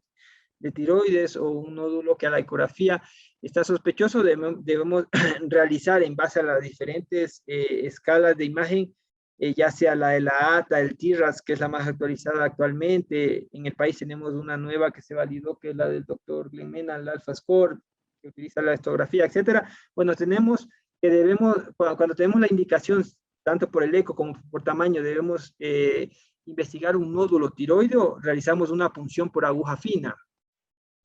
de tiroides o un nódulo que a la ecografía está sospechoso, debemos realizar en base a las diferentes escalas de imagen, ya sea la de la ATA, el TIRAS, que es la más actualizada actualmente. En el país tenemos una nueva que se validó, que es la del doctor Glenn Mena, el Alpha Score, que utiliza la histografía, etcétera. Bueno, tenemos que cuando tenemos la indicación, tanto por el eco como por tamaño, debemos investigar un nódulo tiroideo, realizamos una punción por aguja fina.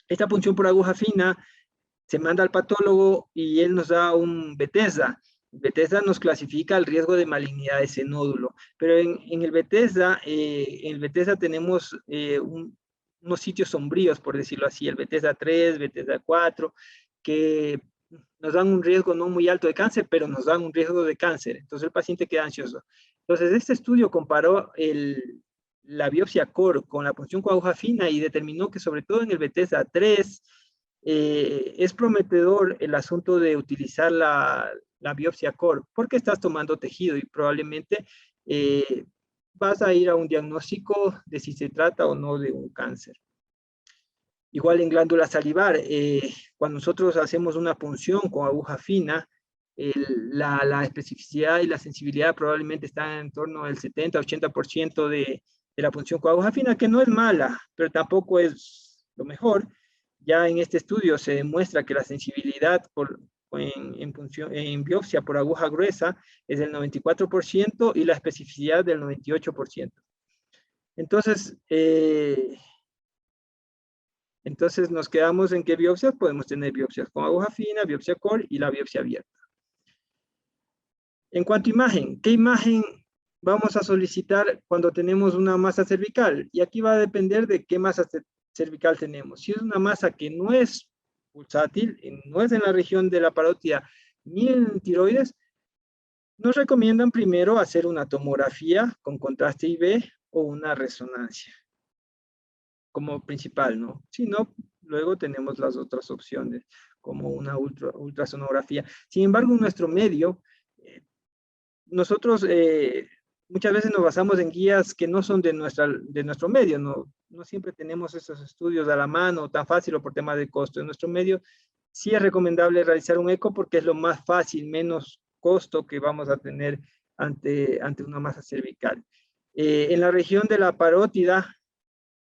Esta punción por aguja fina se manda al patólogo y él nos da un Bethesda. Bethesda nos clasifica el riesgo de malignidad de ese nódulo, pero en el Bethesda tenemos unos sitios sombríos, por decirlo así, el Bethesda 3, Bethesda 4, que nos dan un riesgo no muy alto de cáncer, pero nos dan un riesgo de cáncer. Entonces el paciente queda ansioso. Entonces este estudio comparó la biopsia core con la punción con aguja fina y determinó que sobre todo en el Bethesda 3 es prometedor el asunto de utilizar la biopsia core, porque estás tomando tejido y probablemente vas a ir a un diagnóstico de si se trata o no de un cáncer. Igual en glándula salivar, cuando nosotros hacemos una punción con aguja fina, la especificidad y la sensibilidad probablemente están en torno al 70-80% de la punción con aguja fina, que no es mala, pero tampoco es lo mejor. Ya en este estudio se demuestra que la sensibilidad en biopsia por aguja gruesa es del 94% y la especificidad del 98%. Entonces nos quedamos en qué biopsias podemos tener: biopsias con aguja fina, biopsia core y la biopsia abierta. En cuanto a imagen, ¿qué imagen vamos a solicitar cuando tenemos una masa cervical? Y aquí va a depender de qué masa cervical tenemos. Si es una masa que no es pulsátil, no es en la región de la parótida ni en tiroides, nos recomiendan primero hacer una tomografía con contraste IV o una resonancia como principal, ¿no? Si no, luego tenemos las otras opciones, como una ultrasonografía. Sin embargo, en nuestro medio, nosotros muchas veces nos basamos en guías que no son de nuestro medio, no siempre tenemos esos estudios a la mano tan fácil o por tema de costo. En nuestro medio sí es recomendable realizar un eco porque es lo más fácil, menos costo que vamos a tener ante una masa cervical. En la región de la parótida,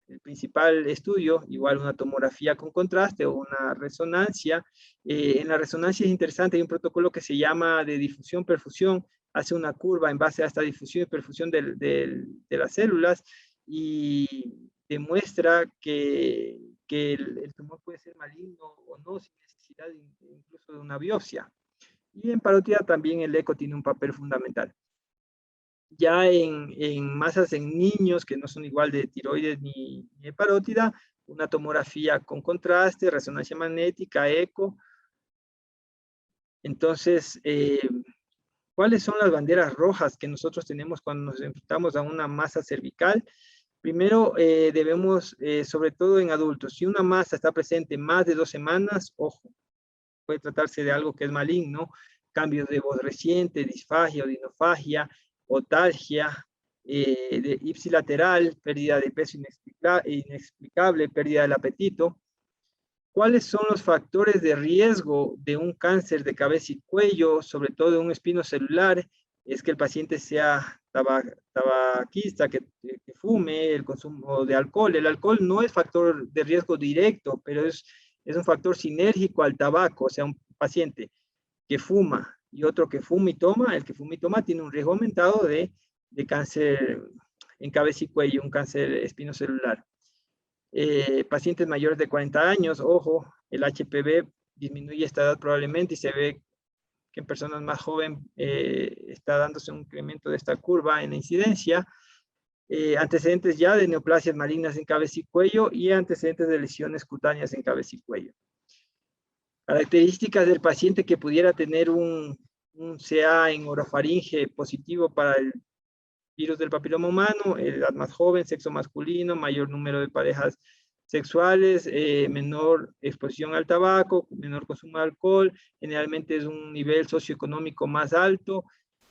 el principal estudio, igual una tomografía con contraste o una resonancia. En la resonancia es interesante, hay un protocolo que se llama de difusión-perfusión, hace una curva en base a esta difusión y perfusión de las células y demuestra que el tumor puede ser maligno o no sin necesidad incluso de una biopsia. Y en parótida también el eco tiene un papel fundamental. Ya en masas en niños que no son igual de tiroides ni de parótida, una tomografía con contraste, resonancia magnética, eco. Entonces, ¿cuáles son las banderas rojas que nosotros tenemos cuando nos enfrentamos a una masa cervical? Primero, debemos, sobre todo en adultos, si una masa está presente más de 2 semanas, ojo, puede tratarse de algo que es maligno, cambios de voz reciente, disfagia o dinofagia, otalgia, de ipsilateral, pérdida de peso inexplicable, pérdida del apetito. ¿Cuáles son los factores de riesgo de un cáncer de cabeza y cuello, sobre todo de un espino celular? Es que el paciente sea tabaquista, que fume, el consumo de alcohol. El alcohol no es factor de riesgo directo, pero es un factor sinérgico al tabaco. O sea, un paciente que fuma y otro que fuma y toma, el que fuma y toma tiene un riesgo aumentado de cáncer en cabeza y cuello, un cáncer espinocelular. Pacientes mayores de 40 años, ojo, el HPV disminuye esta edad probablemente y se ve que en personas más jóvenes está dándose un incremento de esta curva en la incidencia. Antecedentes ya de neoplasias malignas en cabeza y cuello y antecedentes de lesiones cutáneas en cabeza y cuello. Características del paciente que pudiera tener un CA en orofaringe positivo para el virus del papiloma humano, edad más joven, sexo masculino, mayor número de parejas sexuales, menor exposición al tabaco, menor consumo de alcohol, generalmente es un nivel socioeconómico más alto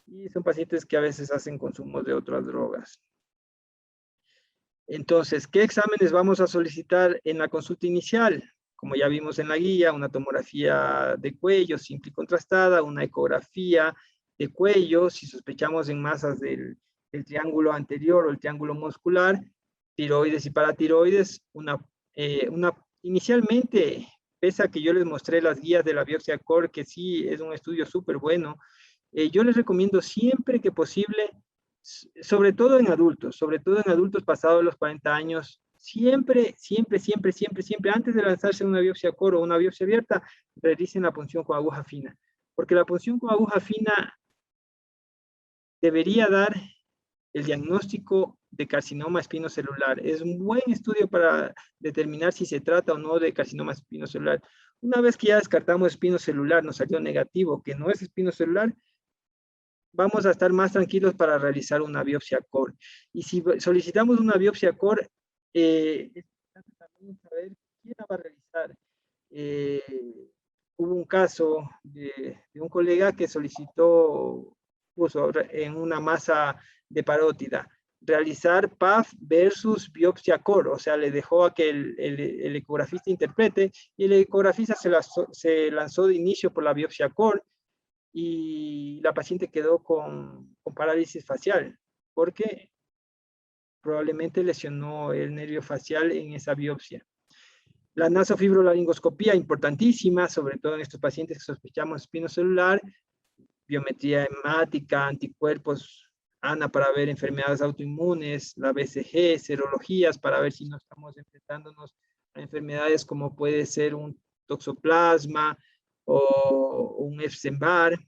y son pacientes que a veces hacen consumo de otras drogas. Entonces, ¿qué exámenes vamos a solicitar en la consulta inicial? Como ya vimos en la guía, una tomografía de cuello simple y contrastada, una ecografía de cuello, si sospechamos en masas del triángulo anterior o el triángulo muscular, tiroides y paratiroides, inicialmente, pese a que yo les mostré las guías de la biopsia core, que sí es un estudio súper bueno, yo les recomiendo siempre que posible, sobre todo en adultos pasados los 40 años, siempre, antes de lanzarse una biopsia core o una biopsia abierta, realicen la punción con aguja fina, porque la punción con aguja fina debería dar el diagnóstico de carcinoma espinocelular. Es un buen estudio para determinar si se trata o no de carcinoma espinocelular. Una vez que ya descartamos espinocelular, nos salió negativo, que no es espinocelular, vamos a estar más tranquilos para realizar una biopsia core. Y si solicitamos una biopsia core, es importante también saber quién la va a realizar. Hubo un caso de un colega que puso en una masa de parótida, realizar PAF versus biopsia core, o sea, le dejó a que el ecografista interprete, y el ecografista se lanzó de inicio por la biopsia core, y la paciente quedó con parálisis facial, porque probablemente lesionó el nervio facial en esa biopsia. La nasofibrolaringoscopía, importantísima, sobre todo en estos pacientes que sospechamos espinocelular, biometría hemática, anticuerpos ANA para ver enfermedades autoinmunes, la BCG, serologías para ver si no estamos enfrentándonos a enfermedades como puede ser un toxoplasma o un Epstein-Barr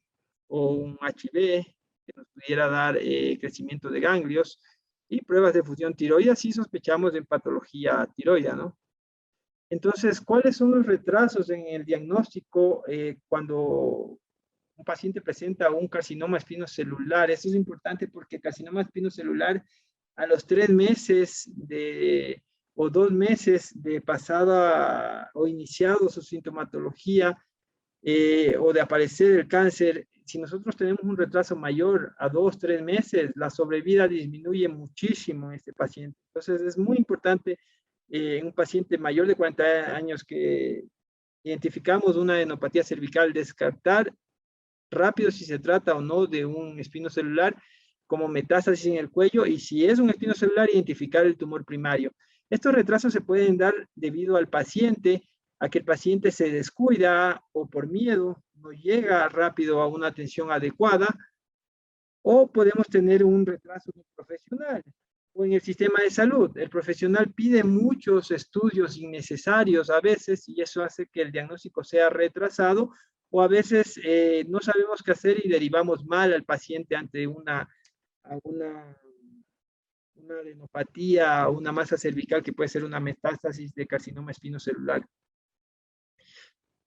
o un HIV que nos pudiera dar crecimiento de ganglios, y pruebas de función tiroidea si sospechamos en patología tiroidea, ¿no? Entonces, ¿cuáles son los retrasos en el diagnóstico cuando un paciente presenta un carcinoma espinocelular? Eso es importante porque el carcinoma espinocelular a los 3 meses o 2 meses de pasada o iniciado su sintomatología o de aparecer el cáncer, si nosotros tenemos un retraso mayor a 2, 3 meses, la sobrevida disminuye muchísimo en este paciente. Entonces es muy importante en un paciente mayor de 40 años que identificamos una adenopatía cervical, descartar rápido si se trata o no de un espinocelular como metástasis en el cuello, y si es un espinocelular, identificar el tumor primario. Estos retrasos se pueden dar debido al paciente, a que el paciente se descuida o por miedo no llega rápido a una atención adecuada, o podemos tener un retraso en el profesional o en el sistema de salud. El profesional pide muchos estudios innecesarios a veces y eso hace que el diagnóstico sea retrasado, o a veces no sabemos qué hacer y derivamos mal al paciente ante una adenopatía, una masa cervical que puede ser una metástasis de carcinoma espinocelular.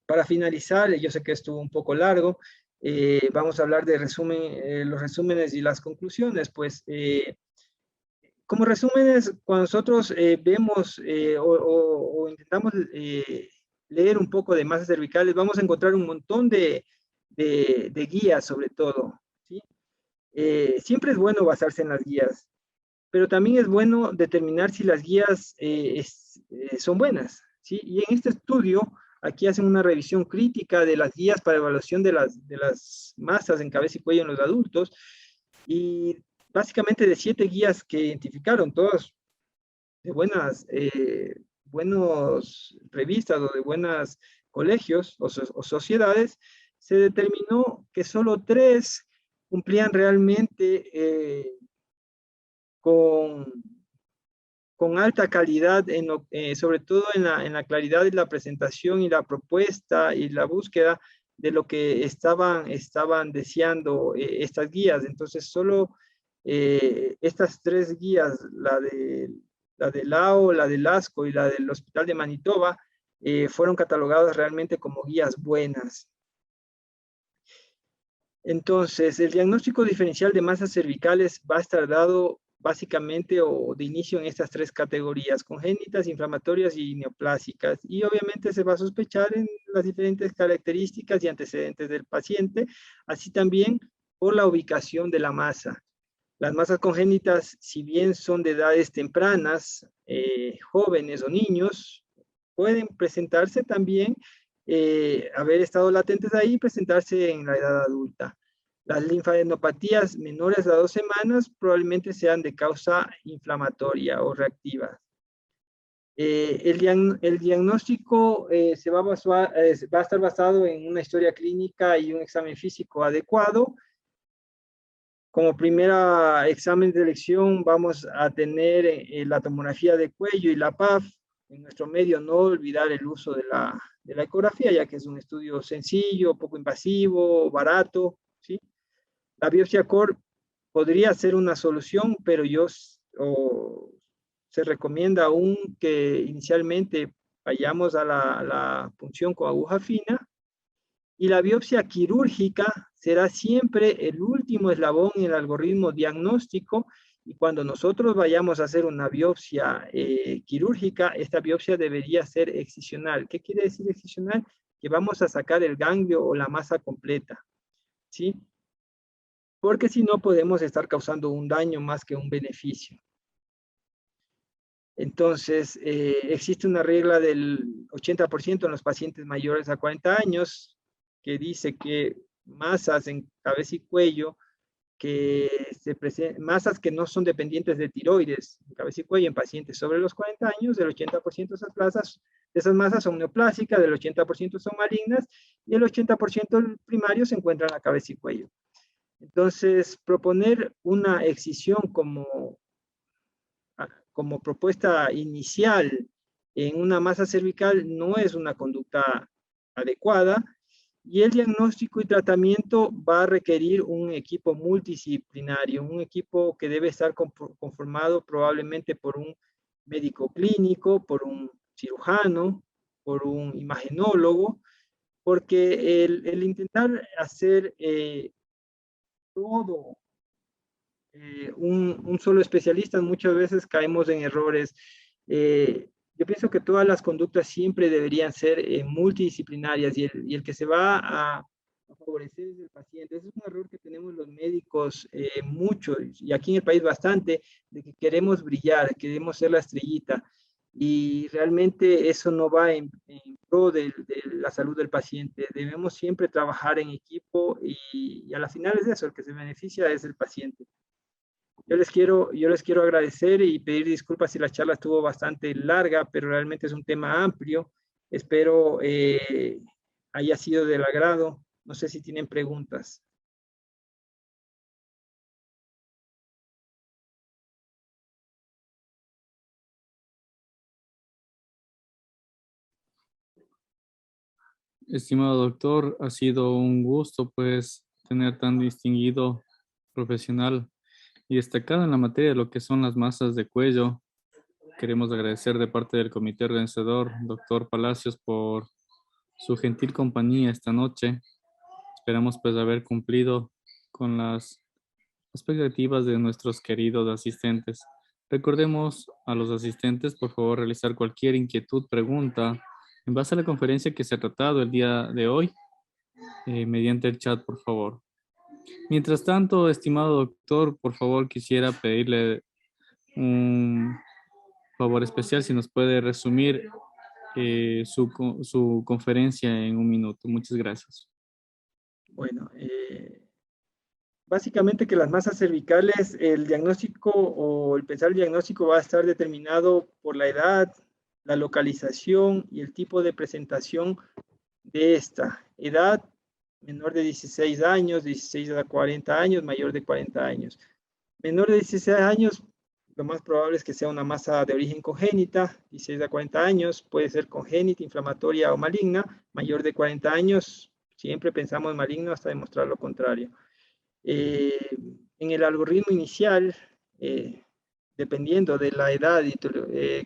Para finalizar, yo sé que estuvo un poco largo, vamos a hablar de los resúmenes y las conclusiones. Pues como resúmenes, cuando nosotros vemos o intentamos leer un poco de masas cervicales, vamos a encontrar un montón de guías sobre todo, ¿sí? Siempre es bueno basarse en las guías, pero también es bueno determinar si las guías son buenas, ¿sí? Y en este estudio, aquí hacen una revisión crítica de las guías para evaluación de las masas en cabeza y cuello en los adultos, y básicamente de 7 guías que identificaron, todas de buenos revistas o de buenos colegios o sociedades, se determinó que solo 3 cumplían realmente con alta calidad, sobre todo en la claridad de la presentación y la propuesta y la búsqueda de lo que estaban deseando estas guías. Entonces, solo estas 3 guías, la de Lao, la del ASCO y la del Hospital de Manitoba, fueron catalogadas realmente como guías buenas. Entonces, el diagnóstico diferencial de masas cervicales va a estar dado básicamente o de inicio en estas 3 categorías: congénitas, inflamatorias y neoplásicas. Y obviamente se va a sospechar en las diferentes características y antecedentes del paciente, así también por la ubicación de la masa. Las masas congénitas, si bien son de edades tempranas, jóvenes o niños, pueden presentarse también, haber estado latentes ahí y presentarse en la edad adulta. Las linfadenopatías menores a 2 semanas probablemente sean de causa inflamatoria o reactiva. El diagnóstico va a estar basado en una historia clínica y un examen físico adecuado. Como primera examen de elección vamos a tener la tomografía de cuello y la PAF. En nuestro medio, no olvidar el uso de la ecografía, ya que es un estudio sencillo, poco invasivo, barato, ¿sí? La biopsia core podría ser una solución, pero se recomienda aún que inicialmente vayamos a la punción con aguja fina, y la biopsia quirúrgica será siempre el último eslabón en el algoritmo diagnóstico, y cuando nosotros vayamos a hacer una biopsia quirúrgica, esta biopsia debería ser excisional. ¿Qué quiere decir excisional? Que vamos a sacar el ganglio o la masa completa, ¿sí? Porque si no podemos estar causando un daño más que un beneficio. Entonces, existe una regla del 80% en los pacientes mayores a 40 años, que dice que masas en cabeza y cuello, masas que no son dependientes de tiroides en cabeza y cuello en pacientes sobre los 40 años, del 80% de esas masas son neoplásicas, del 80% son malignas, y el 80% primario se encuentra en la cabeza y cuello. Entonces, proponer una excisión como propuesta inicial en una masa cervical no es una conducta adecuada, y el diagnóstico y tratamiento va a requerir un equipo multidisciplinario, un equipo que debe estar conformado probablemente por un médico clínico, por un cirujano, por un imagenólogo, porque el intentar hacer todo un solo especialista, muchas veces caemos en errores. Yo pienso que todas las conductas siempre deberían ser multidisciplinarias, y el que se va a favorecer es el paciente. Ese es un error que tenemos los médicos mucho, y aquí en el país bastante, de que queremos brillar, queremos ser la estrellita, y realmente eso no va en pro de la salud del paciente. Debemos siempre trabajar en equipo, y a la final es eso, el que se beneficia es el paciente. Yo les quiero agradecer y pedir disculpas si la charla estuvo bastante larga, pero realmente es un tema amplio. Espero haya sido del agrado. No sé si tienen preguntas. Estimado doctor, ha sido un gusto pues tener tan distinguido profesional y destacado en la materia de lo que son las masas de cuello. Queremos agradecer de parte del comité organizador, doctor Palacios, por su gentil compañía esta noche. Esperamos pues haber cumplido con las expectativas de nuestros queridos asistentes. Recordemos a los asistentes, por favor, realizar cualquier inquietud, pregunta, en base a la conferencia que se ha tratado el día de hoy, mediante el chat, por favor. Mientras tanto, estimado doctor, por favor, quisiera pedirle un favor especial si nos puede resumir su conferencia en un minuto. Muchas gracias. Bueno, básicamente que las masas cervicales, el diagnóstico o el pensar el diagnóstico va a estar determinado por la edad, la localización y el tipo de presentación de esta. Edad, menor de 16 años, 16 a 40 años, mayor de 40 años. Menor de 16 años, lo más probable es que sea una masa de origen congénita, 16 a 40 años, puede ser congénita, inflamatoria o maligna. Mayor de 40 años, siempre pensamos maligno hasta demostrar lo contrario. En el algoritmo inicial, dependiendo de la edad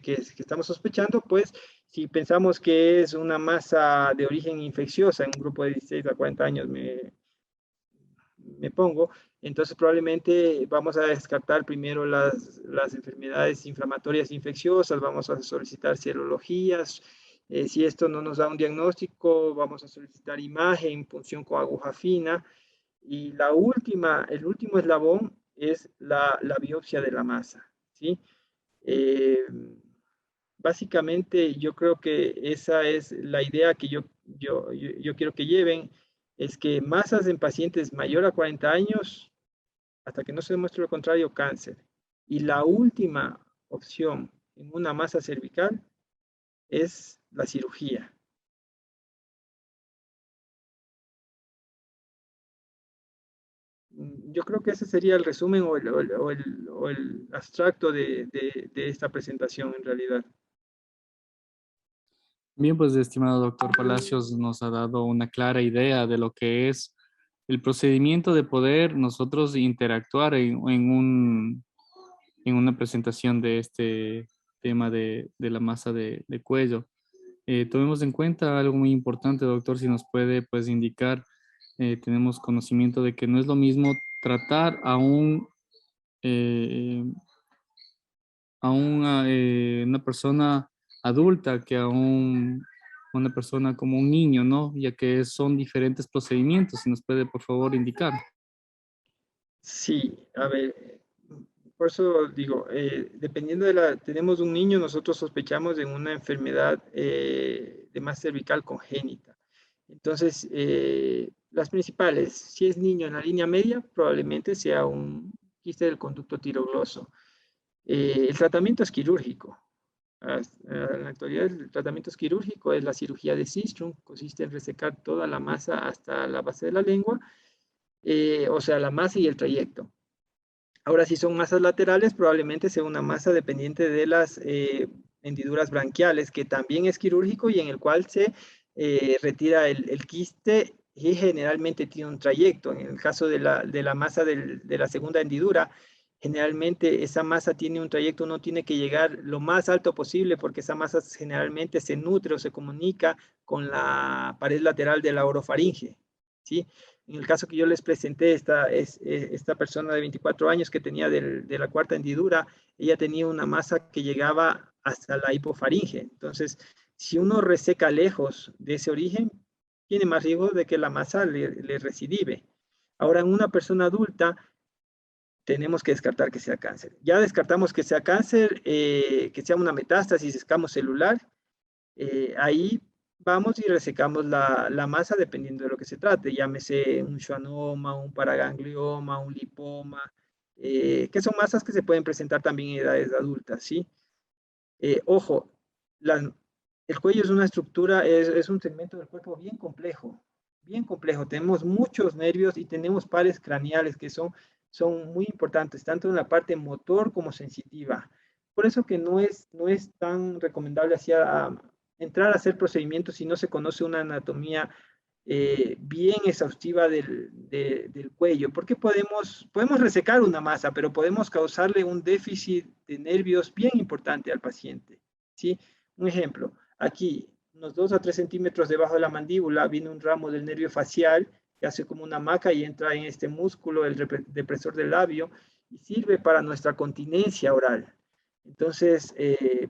que estamos sospechando, pues si pensamos que es una masa de origen infecciosa en un grupo de 16 a 40 años, me pongo, entonces probablemente vamos a descartar primero las enfermedades inflamatorias infecciosas, vamos a solicitar serologías. Si esto no nos da un diagnóstico, vamos a solicitar imagen, punción con aguja fina. Y el último eslabón es la biopsia de la masa, ¿sí? Eh, Básicamente yo creo que esa es la idea que yo quiero que lleven, es que masas en pacientes mayor a 40 años, hasta que no se demuestre lo contrario, cáncer. Y la última opción en una masa cervical es la cirugía. Yo creo que ese sería el resumen o el abstracto de esta presentación en realidad. Bien, pues estimado doctor Palacios nos ha dado una clara idea de lo que es el procedimiento de poder nosotros interactuar en una presentación de este tema de la masa de cuello. Tomemos en cuenta algo muy importante, doctor, si nos puede pues indicar, tenemos conocimiento de que no es lo mismo tratar eh, una persona adulta que una persona como un niño, ¿no? Ya que son diferentes procedimientos, si nos puede por favor indicar. Sí, a ver, por eso digo, dependiendo tenemos un niño, nosotros sospechamos de una enfermedad de masa cervical congénita. Entonces, las principales, si es niño en la línea media, probablemente sea un quiste del conducto tirogloso. El tratamiento es quirúrgico. En la actualidad, el tratamiento es quirúrgico, es la cirugía de Sistrom, consiste en resecar toda la masa hasta la base de la lengua, o sea, la masa y el trayecto. Ahora, si son masas laterales, probablemente sea una masa dependiente de las hendiduras branquiales, que también es quirúrgico y en el cual se retira el quiste y generalmente tiene un trayecto. En el caso de la masa de la segunda hendidura, generalmente esa masa tiene un trayecto, uno tiene que llegar lo más alto posible porque esa masa generalmente se nutre o se comunica con la pared lateral de la orofaringe, ¿sí? En el caso que yo les presenté, esta persona de 24 años que tenía de la cuarta hendidura, ella tenía una masa que llegaba hasta la hipofaringe. Entonces, si uno reseca lejos de ese origen, tiene más riesgo de que la masa le recidive. Ahora, en una persona adulta, tenemos que descartar que sea cáncer. Ya descartamos que sea cáncer, que sea una metástasis escamo celular. Ahí vamos y resecamos la masa dependiendo de lo que se trate, llámese un schwannoma, un paraganglioma, un lipoma. que son masas que se pueden presentar también en edades adultas, ¿sí? Ojo, el cuello es una estructura, es un segmento del cuerpo bien complejo, bien complejo. Tenemos muchos nervios y tenemos pares craneales que son muy importantes, tanto en la parte motor como sensitiva. Por eso que no es tan recomendable entrar a hacer procedimientos si no se conoce una anatomía bien exhaustiva del cuello, porque podemos resecar una masa, pero podemos causarle un déficit de nervios bien importante al paciente, ¿sí? Un ejemplo, aquí, unos 2 a 3 centímetros debajo de la mandíbula, viene un ramo del nervio facial que hace como una maca y entra en este músculo, el depresor del labio, y sirve para nuestra continencia oral. Entonces,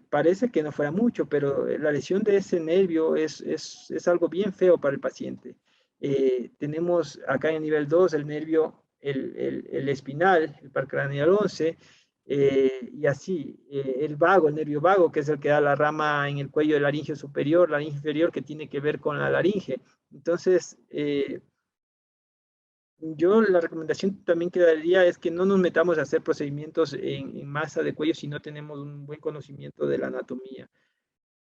parece que no fuera mucho, pero la lesión de ese nervio es algo bien feo para el paciente. Tenemos acá en nivel 2 el nervio, el espinal, el par craneal 11, y así, el vago, el nervio vago, que es el que da la rama en el cuello del laringio superior, laringe inferior, que tiene que ver con la laringe. Entonces, yo la recomendación también que daría es que no nos metamos a hacer procedimientos en masa de cuello si no tenemos un buen conocimiento de la anatomía.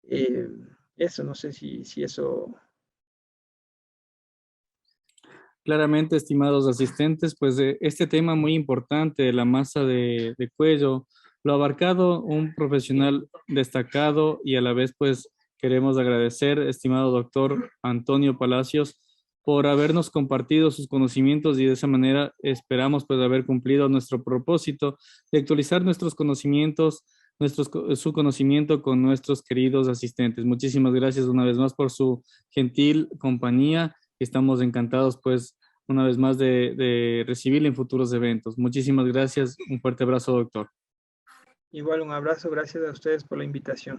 Eh, Eso, no sé si eso... Claramente, estimados asistentes, pues este tema muy importante de la masa de cuello lo ha abarcado un profesional destacado y a la vez pues queremos agradecer, estimado doctor Antonio Palacios, por habernos compartido sus conocimientos y de esa manera esperamos pues haber cumplido nuestro propósito de actualizar nuestros conocimientos, su conocimiento con nuestros queridos asistentes. Muchísimas gracias una vez más por su gentil compañía. Estamos encantados, pues, una vez más de recibirle en futuros eventos. Muchísimas gracias. Un fuerte abrazo, doctor. Igual un abrazo, gracias a ustedes por la invitación.